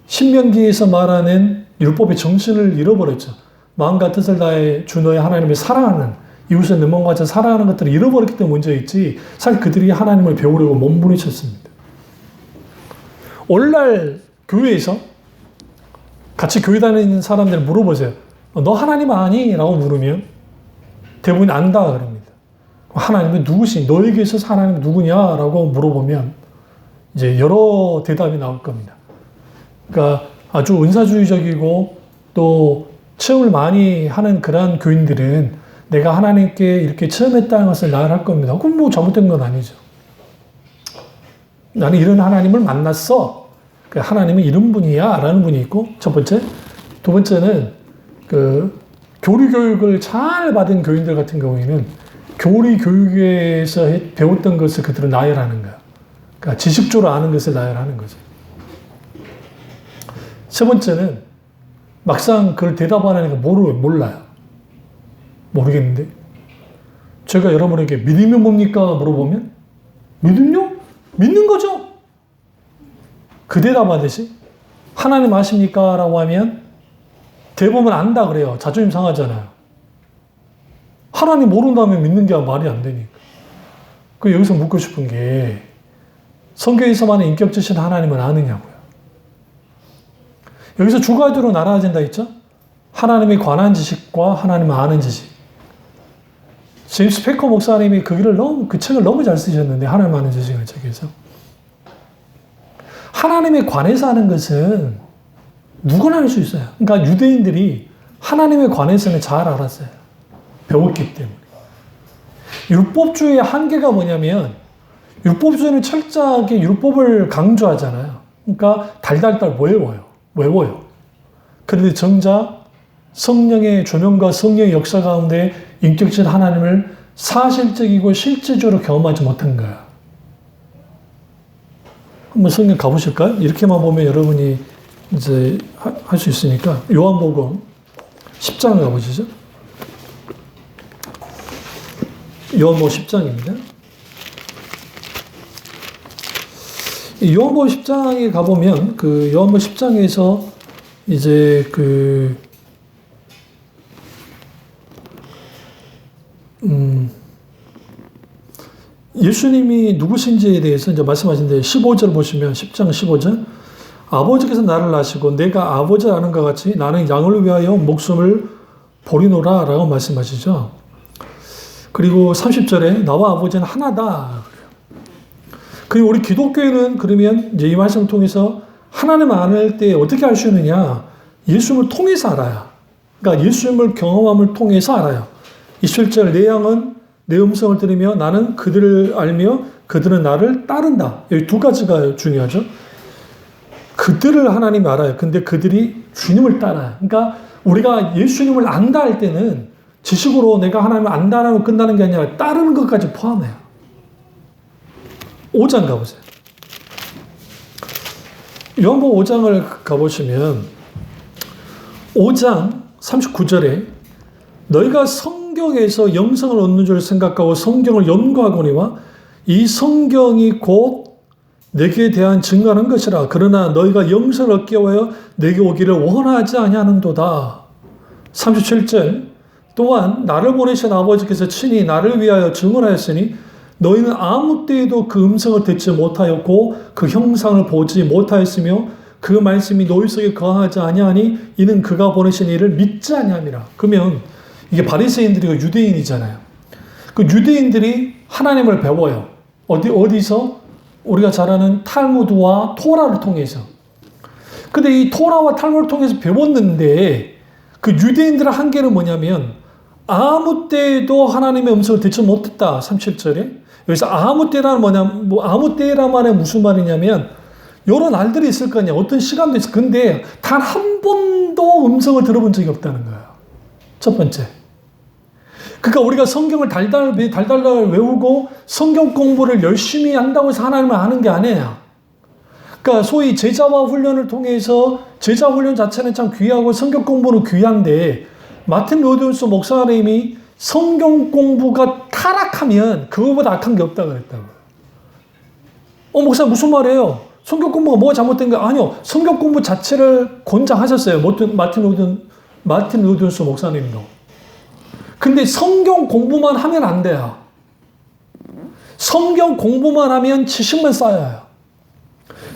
신명기에서 말하는 율법의 정신을 잃어버렸죠. 마음과 뜻을 다해 주 너의 하나님을 사랑하는, 이웃의 내 몸과 같이 사랑하는 것들을 잃어버렸기 때문에 문제였지, 사실 그들이 하나님을 배우려고 몸부림쳤습니다. 오늘날 교회에서 같이 교회 다니는 사람들 물어보세요. 너 하나님 아니? 라고 물으면 대부분 안다 그럽니다. 하나님은 누구시? 너에게 있어서 하나님은 누구냐? 라고 물어보면 이제 여러 대답이 나올 겁니다. 그러니까 아주 은사주의적이고 또 체험을 많이 하는 그러한 교인들은 내가 하나님께 이렇게 체험했다는 것을 나열할 겁니다. 그럼 뭐 잘못된 건 아니죠. 나는 이런 하나님을 만났어. 하나님은 이런 분이야 라는 분이 있고, 첫 번째. 두 번째는 교리 교육을 잘 받은 교인들 같은 경우에는 교리 교육에서 배웠던 것을 그들은 나열하는 거야. 그러니까 지식적으로 아는 것을 나열하는 거죠. 세 번째는 막상 그걸 대답하는 거 몰라요. 모르겠는데. 제가 여러분에게 믿음이 뭡니까? 물어보면 믿음요? 믿는 거죠. 그 대답하듯이 하나님 아십니까? 라고 하면 대부분 안다 그래요. 자존심 상하잖아요. 하나님 모른다면 믿는 게 말이 안 되니까. 여기서 묻고 싶은 게 성경에서만의 인격주신 하나님은 아느냐고요. 여기서 두 가지로 나눠진다 했죠? 하나님에 관한 지식과 하나님을 아는 지식. 제임스 패커 목사님이 그 책을 너무 잘 쓰셨는데, 하나님 아는 지식을 책에서. 하나님에 관해서 하는 것은 누구나 할 수 있어요. 그러니까 유대인들이 하나님에 관해서는 잘 알았어요. 배웠기 때문에. 율법주의의 한계가 뭐냐면, 율법주의는 철저하게 율법을 강조하잖아요. 그러니까 달달달 외워요. 그런데 정작 성령의 조명과 성령의 역사 가운데 인격적인 하나님을 사실적이고 실제적으로 경험하지 못한 거야. 한번 성경 가보실까요? 이렇게만 보면 여러분이 이제 할 수 있으니까. 요한복음 10장 가보시죠. 요한복음 10장입니다. 요한복음 10장에 가보면 요한복음 10장에서 이제 예수님이 누구신지에 대해서 이제 말씀하신데 15절 보시면 10장 15절 아버지께서 나를 낳으시고 내가 아버지를 아는 것 같이 나는 양을 위하여 목숨을 버리노라 라고 말씀하시죠. 그리고 30절에 나와 아버지는 하나다. 그리고 우리 기독교인은 그러면 이제 이 말씀을 통해서 하나님을 알 때 어떻게 알 수 있느냐? 예수님을 통해서 알아요. 그러니까 예수님을 경험함을 통해서 알아요. 27절 내 양은 내 음성을 들으며 나는 그들을 알며 그들은 나를 따른다. 여기 두 가지가 중요하죠. 그들을 하나님이 알아요. 근데 그들이 주님을 따라요. 그러니까 우리가 예수님을 안다 할 때는 지식으로 내가 하나님을 안다라고 끝나는 게 아니라 따르는 것까지 포함해요. 5장 가보세요. 요한복음 5장을 가보시면 5장 39절에 너희가 성경에서 영생을 얻는 줄 생각하고 성경을 연구하거니와 이 성경이 곧 내게 대한 증거하는 것이라. 그러나 너희가 영생을 얻기 위하여 내게 오기를 원하지 아니하는도다. 37절 또한 나를 보내신 아버지께서 친히 나를 위하여 증언하였으니 너희는 아무 때에도 그 음성을 듣지 못하였고 그 형상을 보지 못하였으며 그 말씀이 너희 속에 거하지 아니하니 이는 그가 보내신 이를 믿지 아니함이라. 그러면 이게 바리새인들이고 유대인이잖아요. 그 유대인들이 하나님을 배워요. 어디서? 우리가 잘 아는 탈무드와 토라를 통해서. 근데 이 토라와 탈무드를 통해서 배웠는데 그 유대인들의 한계는 뭐냐면 아무 때에도 하나님의 음성을 듣지 못했다. 37절에. 여기서 아무 때라는 뭐냐, 아무 때라만의 무슨 말이냐면 여러 날들이 있을 거 아니야. 어떤 시간도 있어. 근데 단 한 번도 음성을 들어본 적이 없다는 거예요. 첫 번째. 그러니까 우리가 성경을 달달 외우고 성경 공부를 열심히 한다고 해서 하나님을 아는 게 아니에요. 그러니까 소위 제자화 훈련을 통해서 제자 훈련 자체는 참 귀하고 성경 공부는 귀한데 마틴 로이드 목사님이 성경 공부가 타락하면 그거보다 악한 게 없다고 그랬다고. 목사 무슨 말이에요? 성경 공부가 뭐가 잘못된 거야? 아니요. 성경 공부 자체를 권장하셨어요. 마틴 로이드 목사님도. 근데 성경 공부만 하면 안 돼요. 성경 공부만 하면 지식만 쌓여요.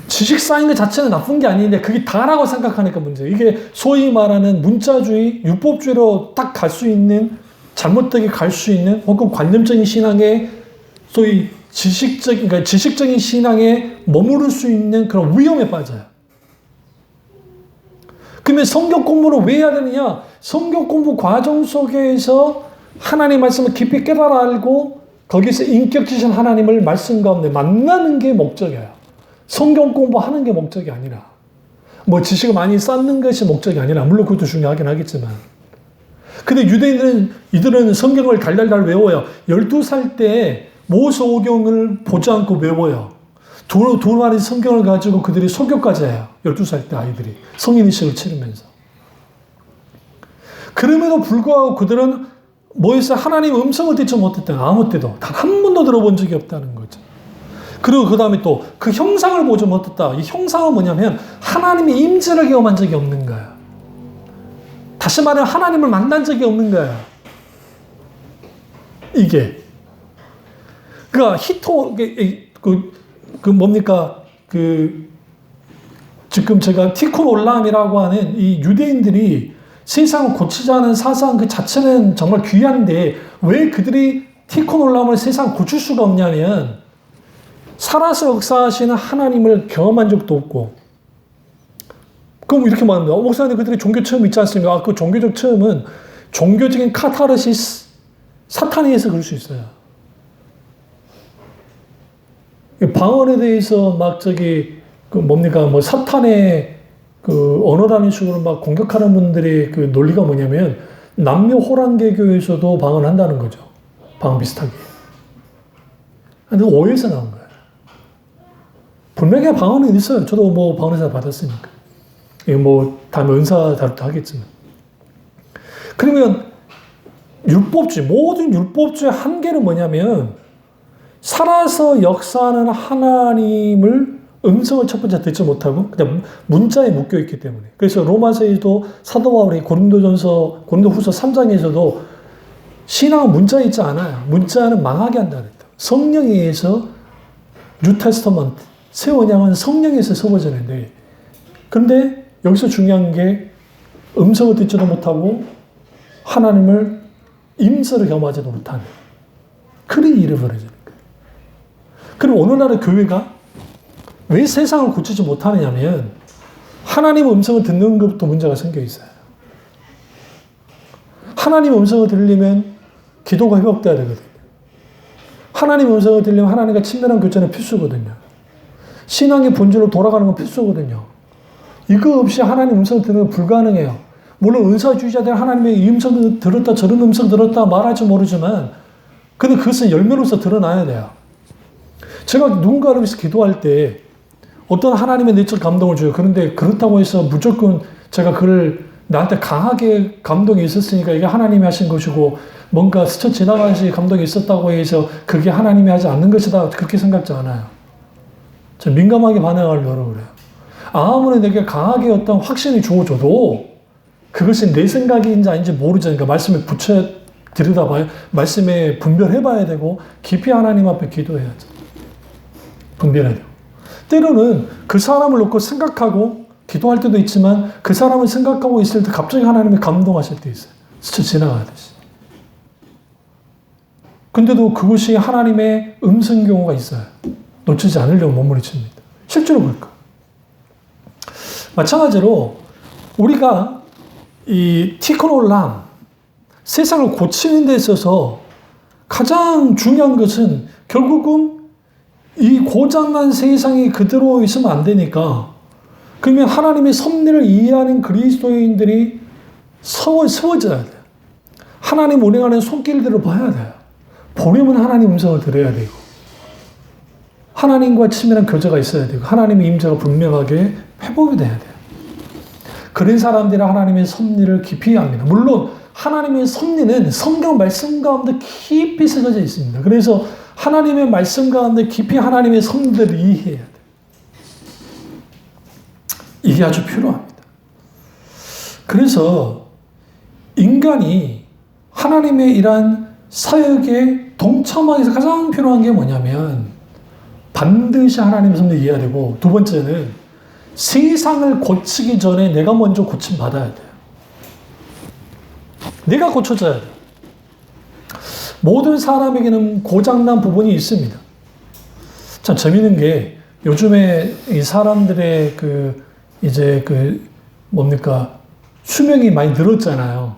지식 쌓이는 것 자체는 나쁜 게 아닌데 그게 다라고 생각하니까 문제예요. 이게 소위 말하는 문자주의, 율법주의로 딱 갈 수 있는, 잘못되게 갈 수 있는 혹은 관념적인 신앙에 소위 지식적인 신앙에 머무를 수 있는 그런 위험에 빠져요. 그러면 성경 공부를 왜 해야 되느냐? 성경 공부 과정 속에서 하나님 말씀을 깊이 깨달아 알고 거기서 인격지신 하나님을 말씀 가운데 만나는 게 목적이에요. 성경 공부하는 게 목적이 아니라 뭐 지식을 많이 쌓는 것이 목적이 아니라 물론 그것도 중요하긴 하겠지만 근데 이들은 성경을 달달달 외워요. 12살 때 모세오경을 보지 않고 외워요. 두 마리 성경을 가지고 그들이 설교까지 해요. 12살 때 아이들이 성인의식을 치르면서. 그럼에도 불구하고 그들은 뭐였어? 하나님의 음성을 듣지 못했다는 아무 때도 단 한 번도 들어본 적이 없다는 거죠. 그리고 그 다음에 또 그 형상을 보지 못했다. 이 형상은 뭐냐면 하나님의 임재를 경험한 적이 없는 거예요. 다시 말하면 하나님을 만난 적이 없는 거예요. 이게. 그러니까 지금 제가 티쿤 올람이라고 하는 이 유대인들이 세상을 고치자는 사상 그 자체는 정말 귀한데 왜 그들이 티쿤 올람을 세상 고칠 수가 없냐면 살아서 역사하시는 하나님을 경험한 적도 없고 그럼 이렇게 말합니다. 목사님 그들이 종교 체험 있지 않습니까? 그 종교적 체험은 종교적인 카타르시스 사탄에 의해서 그럴 수 있어요. 방언에 대해서 사탄의 언어라는 식으로 막 공격하는 분들의 그 논리가 뭐냐면 남녀 호랑개교에서도 방언을 한다는 거죠. 방언 비슷하게. 근데 오해에서 나온 거예요. 분명히 방언은 있어요. 저도 뭐 방언에서 받았으니까. 이거 다음에 은사 다루도 하겠지만. 그러면 모든 율법주의 한계는 뭐냐면 살아서 역사하는 하나님을 음성을 첫 번째 듣지 못하고 그냥 문자에 묶여 있기 때문에. 그래서 로마서에도 사도 바울이 고린도후서 3장에서도 신앙은 문자에 있지 않아요. 문자는 망하게 한다 그랬다. 성령에 의해서 뉴테스터먼트, 새 언약은 성령에 의해서 세워지는데 그런데 여기서 중요한 게 음성을 듣지도 못하고 하나님을 임서를 경험하지도 못하는 그런 일이 벌어지는 거예요. 그럼 오늘날의 교회가 왜 세상을 고치지 못하느냐면 하나님의 음성을 듣는 것부터 문제가 생겨 있어요. 하나님의 음성을 들으려면 기도가 회복돼야 되거든요. 하나님의 음성을 들으려면 하나님과 친밀한 교제는 필수거든요. 신앙의 본질로 돌아가는 건 필수거든요. 이거 없이 하나님 음성을 듣는 건 불가능해요. 물론 은사주의자들은 하나님의 음성을 들었다 저런 음성 들었다 말할지 모르지만 근데 그것은 열매로서 드러나야 돼요. 제가 누군가를 위해서 기도할 때 어떤 하나님의 내적 감동을 줘요. 그런데 그렇다고 해서 무조건 제가 그를 나한테 강하게 감동이 있었으니까 이게 하나님이 하신 것이고 뭔가 스쳐 지나가시 감동이 있었다고 해서 그게 하나님이 하지 않는 것이다. 그렇게 생각지 않아요. 저 민감하게 반응하려고 그래요. 아무리 내게 강하게 어떤 확신이 주어져도 그것이 내 생각인지 아닌지 모르죠. 그러니까 말씀에 붙여 들여다봐요. 말씀에 분별해봐야 되고 깊이 하나님 앞에 기도해야죠. 분별해야 돼요. 때로는 그 사람을 놓고 생각하고 기도할 때도 있지만 그 사람을 생각하고 있을 때 갑자기 하나님이 감동하실 때 있어요. 스쳐 지나가듯이. 근데도 그것이 하나님의 음성 경우가 있어요. 놓치지 않으려고 몸부림칩니다. 실제로 그럴까? 마찬가지로 우리가 이 티크놀람 세상을 고치는 데 있어서 가장 중요한 것은 결국은 이 고장난 세상이 그대로 있으면 안 되니까 그러면 하나님의 섭리를 이해하는 그리스도인들이 세워져야 돼요. 하나님 운행하는 손길들을 봐야 돼요. 보려면 하나님 음성을 들어야 되고 하나님과 친밀한 교제가 있어야 되고 하나님의 임재가 분명하게 회복이 돼야 돼요. 그런 사람들이 하나님의 섭리를 깊이 합니다. 물론 하나님의 섭리는 성경 말씀 가운데 깊이 새겨져 있습니다. 그래서 하나님의 말씀 가운데 깊이 하나님의 섭리를 이해해야 돼요. 이게 아주 필요합니다. 그래서 인간이 하나님의 이러한 사역에 동참하기 위해서 가장 필요한 게 뭐냐면 반드시 하나님의 섭리를 이해해야 되고 두 번째는 세상을 고치기 전에 내가 먼저 고침받아야 돼요. 내가 고쳐져야 돼요. 모든 사람에게는 고장난 부분이 있습니다. 참 재밌는 게 요즘에 이 사람들의 수명이 많이 늘었잖아요.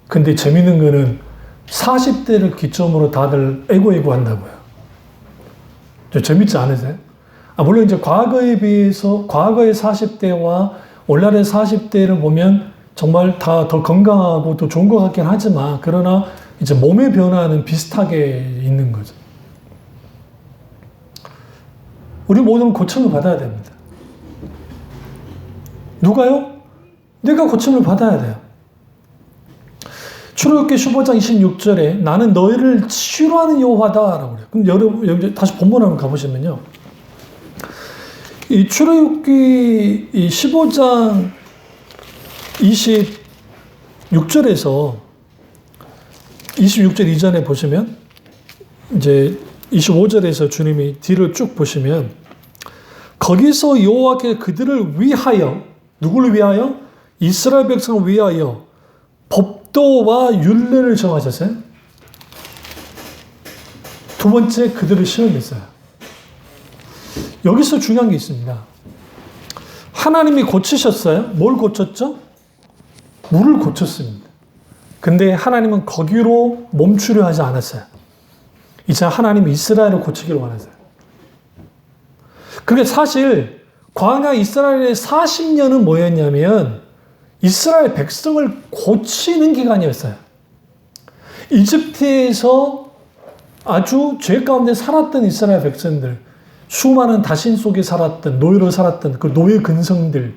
근데 재밌는 거는 40대를 기점으로 다들 에고 한다고요. 좀 재밌지 않으세요? 물론 이제 과거에 비해서 과거의 40대와 오늘날의 40대를 보면 정말 다 더 건강하고 더 좋은 것 같긴 하지만 그러나 이제 몸의 변화는 비슷하게 있는 거죠. 우리 모두는 고침을 받아야 됩니다. 누가요? 내가 고침을 받아야 돼요. 출애굽기 15장 26절에 나는 너희를 치유하는 여호와다라고 그래요. 그럼 여러분 다시 본문 한번 가보시면요. 이 출애굽기 15장 26절에서 26절 이전에 보시면 이제 25절에서 주님이 뒤를 쭉 보시면 거기서 여호와께 그들을 위하여 누구를 위하여? 이스라엘 백성을 위하여 법도와 율례를 정하셨어요. 두 번째 그들을 시험했어요. 여기서 중요한 게 있습니다. 하나님이 고치셨어요. 뭘 고쳤죠? 물을 고쳤습니다. 근데 하나님은 거기로 멈추려 하지 않았어요. 이제 하나님이 이스라엘을 고치기로 원하세요. 그게 사실 광야 이스라엘의 40년은 뭐였냐면 이스라엘 백성을 고치는 기간이었어요. 이집트에서 아주 죄 가운데 살았던 이스라엘 백성들, 수많은 다신 속에 살았던, 노예로 살았던 그 노예 근성들,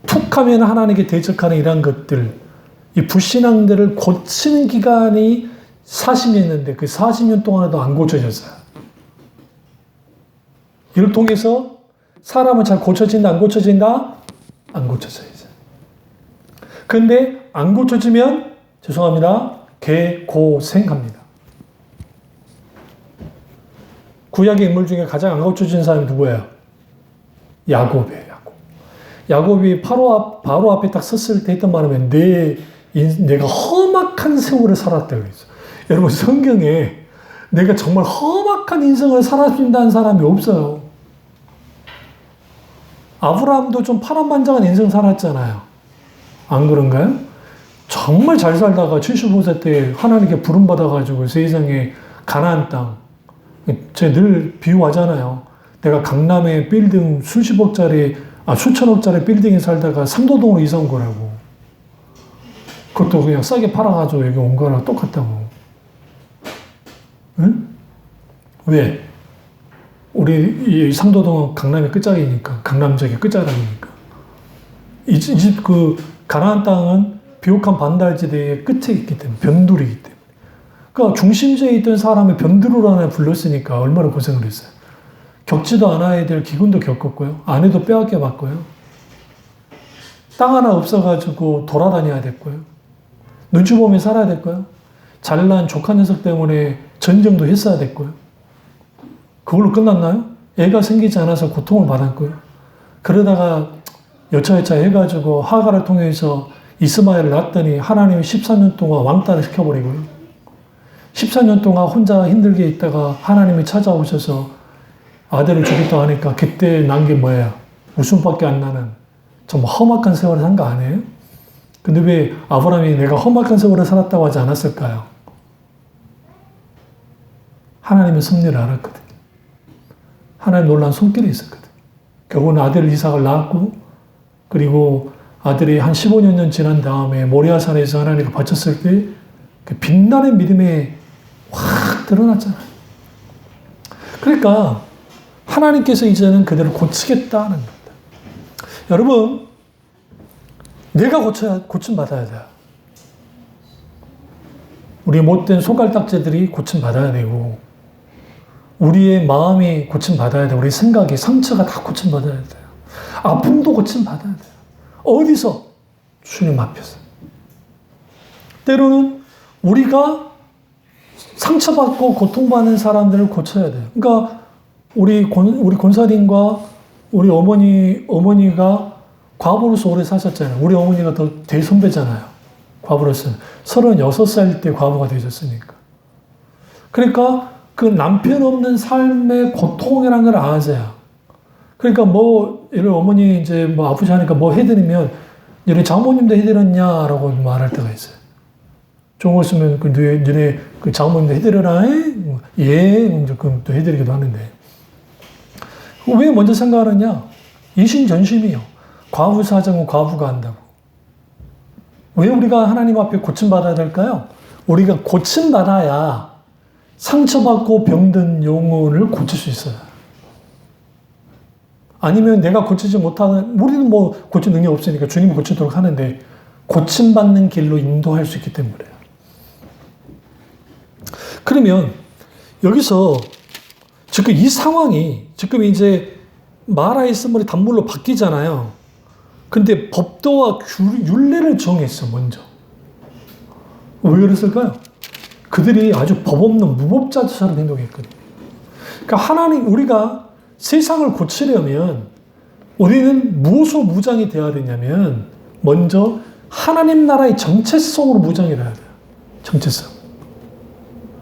툭하면 하나님께 대적하는 이런 것들, 이 불신앙들을 고치는 기간이 40년이었는데 그 40년 동안에도 안 고쳐졌어요. 이를 통해서 사람은 잘 고쳐진다, 안 고쳐진다? 안 고쳐져요. 근데 안 고쳐지면 죄송합니다. 개고생합니다. 구약의 인물 중에 가장 안 고쳐진 사람이 누구예요? 야곱이에요. 야곱이 바로 앞에 딱 섰을 때 했던 말은 내가 험악한 세월을 살았다고 그랬어요. 여러분 성경에 내가 정말 험악한 인생을 살아준다는 사람이 없어요. 아브라함도 좀 파란만장한 인생 살았잖아요. 안 그런가요? 정말 잘 살다가 75세 때 하나님께 부름받아가지고 세상에 가나안 땅. 제가 늘 비유하잖아요. 내가 강남에 빌딩 수천억짜리 빌딩에 살다가 상도동으로 이사 온 거라고. 그것도 그냥 싸게 팔아가지고 여기 온 거랑 똑같다고. 응? 왜? 우리 이 상도동은 강남의 끝자락이니까. 강남 지역의 끝자락이니까. 이 집 가나안 땅은 비옥한 반달지대의 끝에 있기 때문에, 변두리이기 때문에. 그러니까 중심지에 있던 사람을 변두리로 하나 불렀으니까 얼마나 고생을 했어요. 겪지도 않아야 될 기근도 겪었고요. 아내도 빼앗겨 맞고요. 땅 하나 없어가지고 돌아다녀야 됐고요. 눈치 보며 살아야 됐고요. 잘난 조카 녀석 때문에 전쟁도 했어야 됐고요. 그걸로 끝났나요? 애가 생기지 않아서 고통을 받았고요. 그러다가 여차여차 해가지고 하가를 통해서 이스마엘을 낳았더니 하나님이 14년 동안 왕따를 시켜버리고요. 14년 동안 혼자 힘들게 있다가 하나님이 찾아오셔서 아들을 주겠다고 하니까 그때 난 게 뭐예요? 웃음밖에 안 나는 정말 험악한 세월을 산 거 아니에요? 근데 왜 아브라함이 내가 험악한 세월을 살았다고 하지 않았을까요? 하나님의 섭리를 알았거든요. 하나님 놀란 손길이 있었거든요. 결국은 아들 이삭을 낳았고, 그리고 아들이 한 15년 지난 다음에 모리아산에서 하나님을 바쳤을 때 그 빛나는 믿음에 확 드러났잖아요. 그러니까 하나님께서 이제는 그들을 고치겠다는 겁니다. 여러분, 내가 고침받아야 돼요. 우리 못된 소갈딱지들이 고침받아야 되고, 우리의 마음이 고침받아야 돼요. 우리 생각이, 상처가 다 고침받아야 돼요. 아픔도 고침받아야 돼요. 어디서? 주님 앞에서. 때로는 우리가 상처받고 고통받는 사람들을 고쳐야 돼요. 그러니까 우리 권사님과 우리 어머니가 과부로서 오래 사셨잖아요. 우리 어머니가 더 대선배잖아요. 과부로서는. 36살 때 과부가 되셨으니까. 그러니까 그 남편 없는 삶의 고통이라는 걸 아세요. 그러니까 예를 어머니 이제 아프지 하니까 해드리면, 너네 장모님도 해드렸냐라고 말할 때가 있어요. 좋은 거 쓰면, 너네 그 장모님도 해드려라, 예, 그럼 또 해드리기도 하는데. 왜 먼저 생각하느냐? 이신전심이요. 과부 사정은 과부가 한다고. 왜 우리가 하나님 앞에 고침받아야 될까요? 우리가 고침받아야 상처받고 병든 영혼을 고칠 수 있어요. 아니면 내가 고치지 못하는, 우리는 고칠 능력이 없으니까 주님이 고치도록 하는데, 고침받는 길로 인도할 수 있기 때문에 그래요. 그러면 여기서 지금 이 상황이 지금 이제 마라의 쓴물이 단물로 바뀌잖아요. 근데 법도와 율례를 정했어, 먼저. 왜 그랬을까요? 그들이 아주 법 없는 무법자처럼 행동했거든요. 그러니까 우리가 세상을 고치려면 우리는 무엇으로 무장이 되어야 되냐면, 먼저 하나님 나라의 정체성으로 무장이 돼야 돼요. 정체성.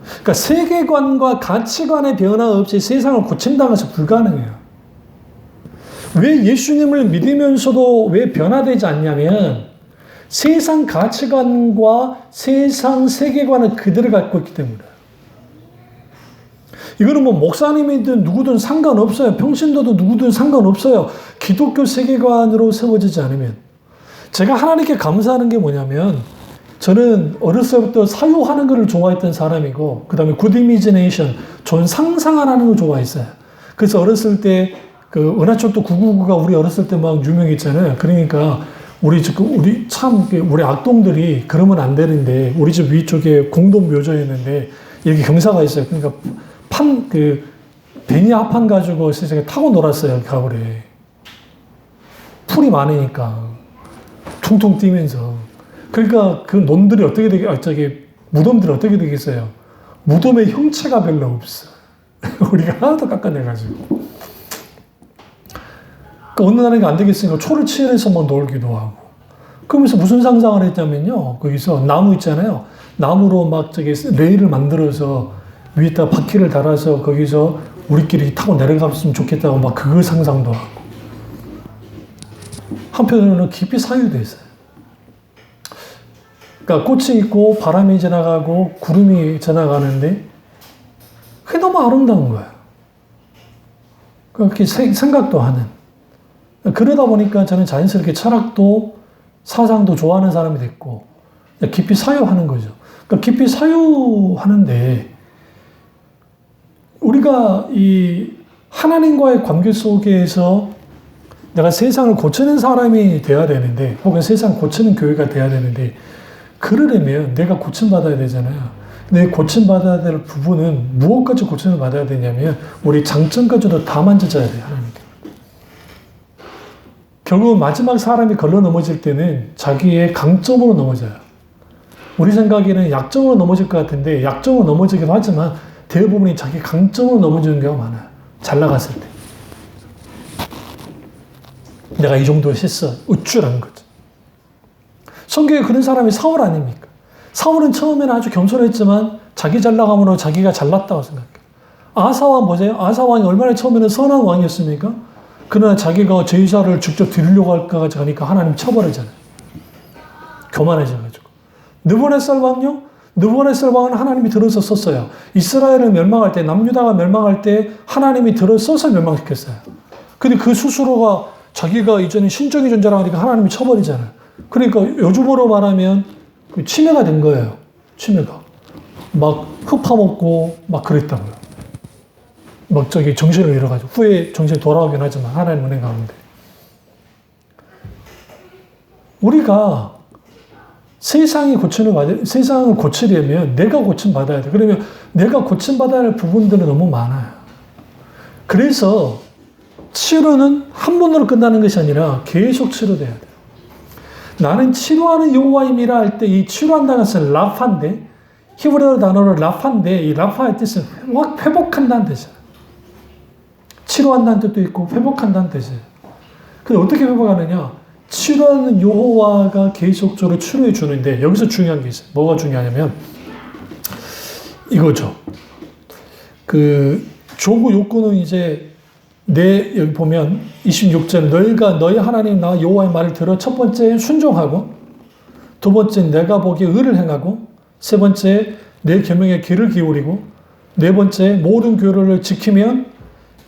그러니까 세계관과 가치관의 변화 없이 세상을 고친다는 것은 불가능해요. 왜 예수님을 믿으면서도 왜 변화되지 않냐면, 세상 가치관과 세상 세계관을 그대로 갖고 있기 때문에. 이거는 목사님이든 누구든 상관없어요. 평신도도 누구든 상관없어요. 기독교 세계관으로 세워지지 않으면. 제가 하나님께 감사하는 게 뭐냐면, 저는 어렸을 때부터 사유하는 것을 좋아했던 사람이고, 그 다음에 굿 이미지네이션, 좋은 상상하는 걸 좋아했어요. 그래서 어렸을 때 은하철도 999가 우리 어렸을 때 막 유명했잖아요. 그러니까 우리 악동들이 그러면 안 되는데, 우리 집 위쪽에 공동 묘저였는데 이렇게 경사가 있어요. 그러니까 베니 합판 가지고 세상에 타고 놀았어요, 가을에. 풀이 많으니까 퉁퉁 뛰면서. 그러니까 그 논들이 무덤들이 어떻게 되겠어요? 무덤에 형체가 별로 없어. 우리가 하나도 깎아내가지고. 어느 날은 안 되겠으니까 초를 칠해서 놀기도 하고. 그러면서 무슨 상상을 했냐면요. 거기서 나무 있잖아요. 나무로 레일을 만들어서 위에다 바퀴를 달아서 거기서 우리끼리 타고 내려갔으면 좋겠다고 그거 상상도 하고. 한편으로는 깊이 사유돼 있어요. 그러니까 꽃이 있고 바람이 지나가고 구름이 지나가는데 그게 너무 아름다운 거예요. 그렇게 생각도 하는. 그러다 보니까 저는 자연스럽게 철학도 사상도 좋아하는 사람이 됐고, 깊이 사유하는 거죠. 그러니까 깊이 사유하는데, 우리가 이 하나님과의 관계 속에서 내가 세상을 고치는 사람이 돼야 되는데, 혹은 세상 고치는 교회가 돼야 되는데, 그러려면 내가 고침받아야 되잖아요. 내 고침받아야 될 부분은 무엇까지 고침을 받아야 되냐면, 우리 장점까지도 다 만져져야 돼요, 하나님께. 결국 마지막 사람이 걸러 넘어질 때는 자기의 강점으로 넘어져요. 우리 생각에는 약점으로 넘어질 것 같은데, 약점으로 넘어지기도 하지만, 대부분이 자기 강점으로 넘어지는 경우가 많아요. 잘 나갔을 때. 내가 이 정도 했어. 우쭐한 거죠. 성경에 그런 사람이 사울 아닙니까? 사울은 처음에는 아주 겸손했지만 자기 잘 나감으로 자기가 잘났다고 생각해요. 아사왕 보세요. 아사왕이 얼마나 처음에는 선한 왕이었습니까? 그러나 자기가 제사를 직접 드리려고 할까 하니까 하나님 쳐버리잖아요. 교만해져가지고. 느부갓네살 왕요? 느부갓네살 왕은 하나님이 들어서 썼어요. 이스라엘을 멸망할 때, 남유다가 멸망할 때 하나님이 들어서서 멸망시켰어요. 근데 그 스스로가 자기가 이전에 신적인 존재라고 하니까 하나님이 쳐버리잖아요. 그러니까 요즘으로 말하면 치매가 된 거예요. 치매가. 막 흙 파먹고 막 그랬다고요. 막 정신을 잃어가지고. 후에 정신이 돌아오긴 하지만 하나님 은혜 가운데. 우리가 세상을 고치려면 내가 고침받아야 돼. 그러면 내가 고침받아야 할 부분들은 너무 많아요. 그래서 치료는 한 번으로 끝나는 것이 아니라 계속 치료돼야 돼요. 나는 치료하는 여호와임이라 할 때 이 치료한다는 것은 라파인데, 히브리어 단어로 라파인데, 이 라파의 뜻은 회복한다는 뜻이에요. 치료한다는 뜻도 있고 회복한다는 뜻이에요. 근데 어떻게 회복하느냐? 치료하는 여호와가 계속적으로 치료해 주는데, 여기서 중요한 게 있어요. 뭐가 중요하냐면 이거죠. 조구 요건은 이제 여기 보면 26절, 너희가 너희 하나님 나 여호와의 말을 들어 첫 번째 순종하고, 두 번째 내가 보기에 의를 행하고, 세 번째 내 계명에 귀를 기울이고, 네 번째 모든 규례를 지키면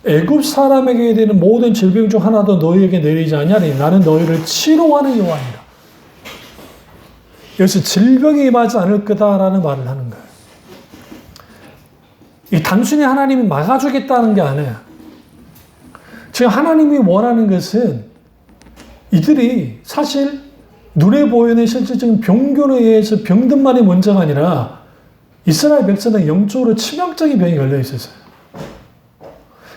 애굽 사람에게 되는 모든 질병 중 하나도 너희에게 내리지 아니하리니 나는 너희를 치료하는 여호와니라. 여기서 질병이 임하지 않을 거다라는 말을 하는 거예요. 이 단순히 하나님이 막아주겠다는 게 아니에요. 지금 하나님이 원하는 것은 이들이 사실 눈에 보이는 실질적인 병균에 의해서 병든 말이 문제가 아니라 이스라엘 백성은 영적으로 치명적인 병이 걸려 있었어요.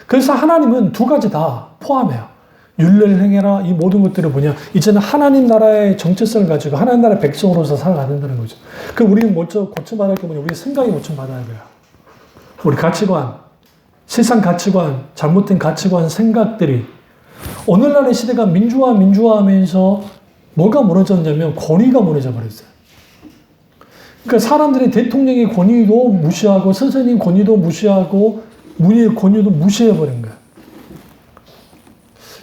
그래서 하나님은 두 가지 다 포함해요. 율례를 행해라. 이 모든 것들을 뭐냐? 이제는 하나님 나라의 정체성을 가지고 하나님 나라의 백성으로서 살아가야 된다는 거죠. 그럼 우리는 먼저 고침받을 게 뭐냐? 우리 생각이 고침받아야 돼요. 우리 가치관, 세상 가치관, 잘못된 가치관, 생각들이 오늘날의 시대가 민주화하면서 뭐가 무너졌냐면 권위가 무너져 버렸어요. 그러니까 사람들이 대통령의 권위도 무시하고 선생님 권위도 무시하고 문의의 권위도 무시해 버린 거예요.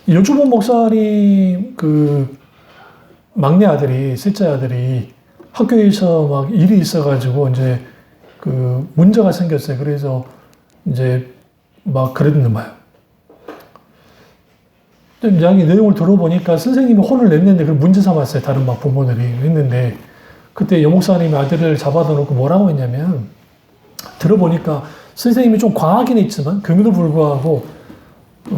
여주보 목사님 막내 아들이, 셋째 아들이 학교에서 막 일이 있어가지고 이제 문제가 생겼어요. 그래서 이제 막 그랬나 봐요. 이야기 내용을 들어보니까 선생님이 혼을 냈는데 그걸 문제 삼았어요. 다른 막 부모들이 했는데, 그때 여목사님이 아들을 잡아다 놓고 뭐라고 했냐면, 들어보니까 선생님이 좀 과하긴 했지만 그럼에도 불구하고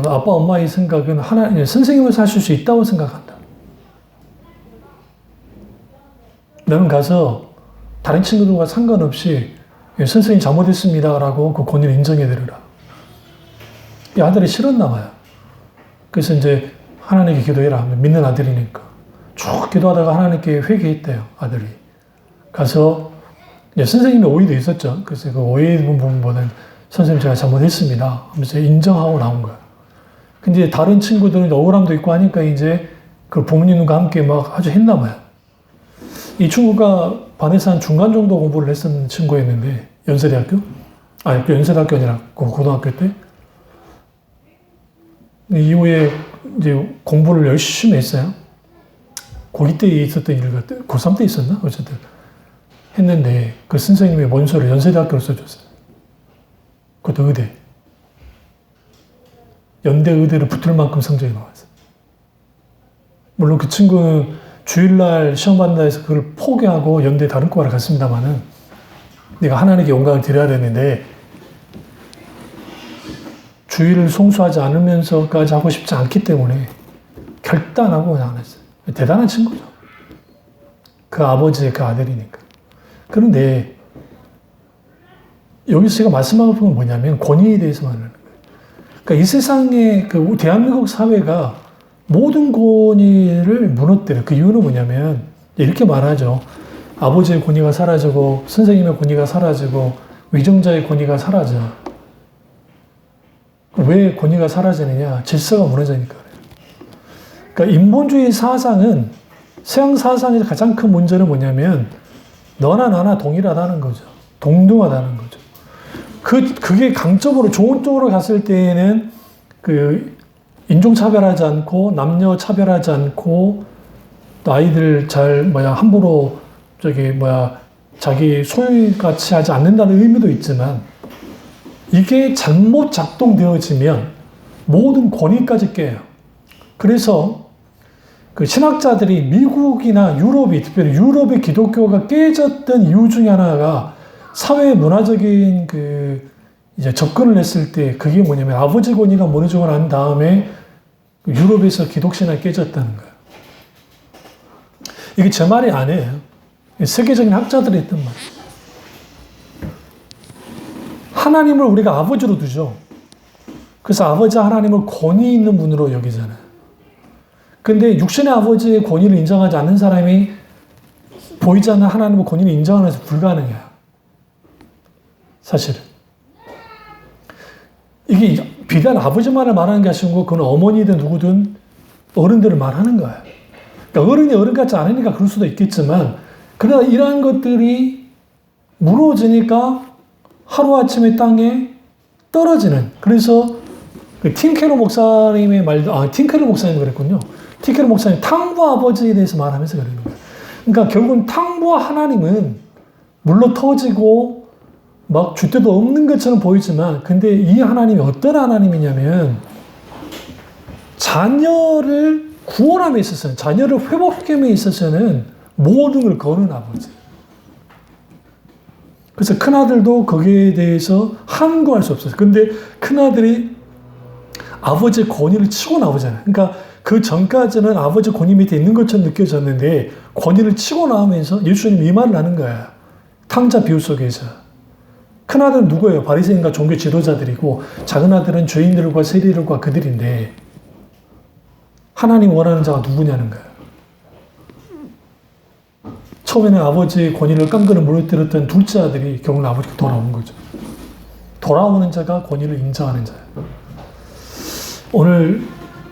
아빠 엄마의 생각은 선생님을 사실 수 있다고 생각한다. 너는 가서 다른 친구들과 상관없이 선생님 잘못했습니다라고 그 권위를 인정해 드리라. 이 아들이 싫었나 봐요. 그래서 이제 하나님께 기도해라. 믿는 아들이니까. 쭉 기도하다가 하나님께 회개했대요, 아들이. 가서 선생님의 오해도 있었죠. 그래서 그 오해 부분보다는 선생님 제가 잘못했습니다 하면서 인정하고 나온 거예요. 근데 다른 친구들은 억울함도 있고 하니까 이제 그 부모님과 함께 막 아주 했나 봐요. 이 친구가 반에서 한 중간 정도 공부를 했었는 친구였는데, 연세대학교? 아니, 연세대학교 아니라 고등학교 때. 이후에 이제 공부를 열심히 했어요. 고2 때 있었던 일 같아. 고3 때 있었나? 어쨌든. 했는데, 그 선생님의 원서를 연세대학교로 써줬어요. 그것도 의대. 연대 의대를 붙을 만큼 성적이 나왔어요. 물론 그 친구는 주일날 시험 받는다 해서 그걸 포기하고 연대 다른 과를 갔습니다만은, 내가 하나님께 영광을 드려야 되는데, 주일을 송수하지 않으면서까지 하고 싶지 않기 때문에 결단하고 그냥 안 했어요. 대단한 친구죠. 그 아버지의 그 아들이니까. 그런데 여기서 제가 말씀하고 싶은 건 뭐냐면 권위에 대해서 말하는 거예요. 그러니까 이 세상의 그 대한민국 사회가 모든 권위를 무너뜨려. 그 이유는 뭐냐면 이렇게 말하죠. 아버지의 권위가 사라지고 선생님의 권위가 사라지고 위정자의 권위가 사라져. 왜 권위가 사라지느냐? 질서가 무너지니까 그래요. 그러니까 인본주의 사상은 서양 사상의 가장 큰 문제는 뭐냐면 너나 나나 동일하다는 거죠. 동등하다는 거죠. 그게 강점으로 좋은 쪽으로 갔을 때에는 그 인종차별하지 않고 남녀 차별하지 않고 또 아이들 함부로 자기 소유같이 하지 않는다는 의미도 있지만 이게 잘못 작동되어지면 모든 권위까지 깨요. 그래서 그 신학자들이 미국이나 유럽이, 특별히 유럽의 기독교가 깨졌던 이유 중에 하나가 사회 문화적인 이제 접근을 했을 때 그게 뭐냐면 아버지 권위가 무너지고 난 다음에 유럽에서 기독신앙이 깨졌다는 거예요. 이게 제 말이 아니에요. 세계적인 학자들이 했던 말이에요. 하나님을 우리가 아버지로 두죠. 그래서 아버지 하나님을 권위 있는 분으로 여기잖아요. 근데 육신의 아버지의 권위를 인정하지 않는 사람이 보이지 않는 하나님의 권위를 인정하는 것은 불가능해요. 사실은. 이게 비단 아버지만을 말하는 게 아니고 그건 어머니든 누구든 어른들을 말하는 거예요. 그러니까 어른이 어른 같지 않으니까 그럴 수도 있겠지만 그러나 이러한 것들이 무너지니까 하루아침에 땅에 떨어지는. 그래서 팀 캐러 목사님의 말도, 팀 캐러 목사님 그랬군요. 팀 캐러 목사님 탕부 아버지에 대해서 말하면서 그러는 거예요. 그러니까 결국은 탕부와 하나님은 물러 터지고 막 줏대도 없는 것처럼 보이지만 근데 이 하나님이 어떤 하나님이냐면 자녀를 구원함에 있어서는 자녀를 회복함에 있어서는 모든 걸 거는 아버지. 그래서 큰아들도 거기에 대해서 항거할 수 없어요. 근데 큰아들이 아버지의 권위를 치고 나오잖아요. 그러니까 그 전까지는 아버지 권위 밑에 있는 것처럼 느껴졌는데 권위를 치고 나오면서 예수님이 이 말을 하는 거예요. 탕자 비유 속에서. 큰아들은 누구예요? 바리새인과 종교 지도자들이고 작은아들은 죄인들과 세리들과 그들인데 하나님 원하는 자가 누구냐는 거예요. 처음에는 아버지의 권위를 깡그리 무너뜨렸던 둘째 아들이 결국은 아버지가 돌아온 거죠. 돌아오는 자가 권위를 인정하는 자예요. 오늘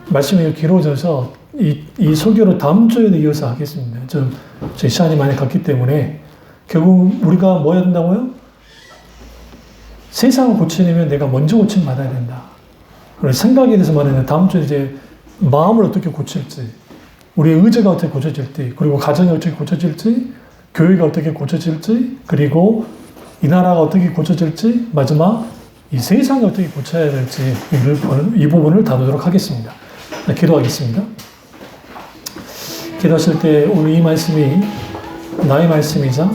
말씀이 길어져서 이 설교를 다음 주에도 이어서 하겠습니다. 제 시간이 많이 갔기 때문에 결국 우리가 뭐 해야 된다고요? 세상을 고치려면 내가 먼저 고침 받아야 된다. 우리 생각에 대해서 말하는 다음 주에 이제 마음을 어떻게 고칠지, 우리의 의지가 어떻게 고쳐질지, 그리고 가정이 어떻게 고쳐질지, 교회가 어떻게 고쳐질지, 그리고 이 나라가 어떻게 고쳐질지, 마지막 이 세상이 어떻게 고쳐야 될지 이 부분을 다루도록 하겠습니다. 기도하겠습니다. 기도하실 때 오늘 이 말씀이 나의 말씀이자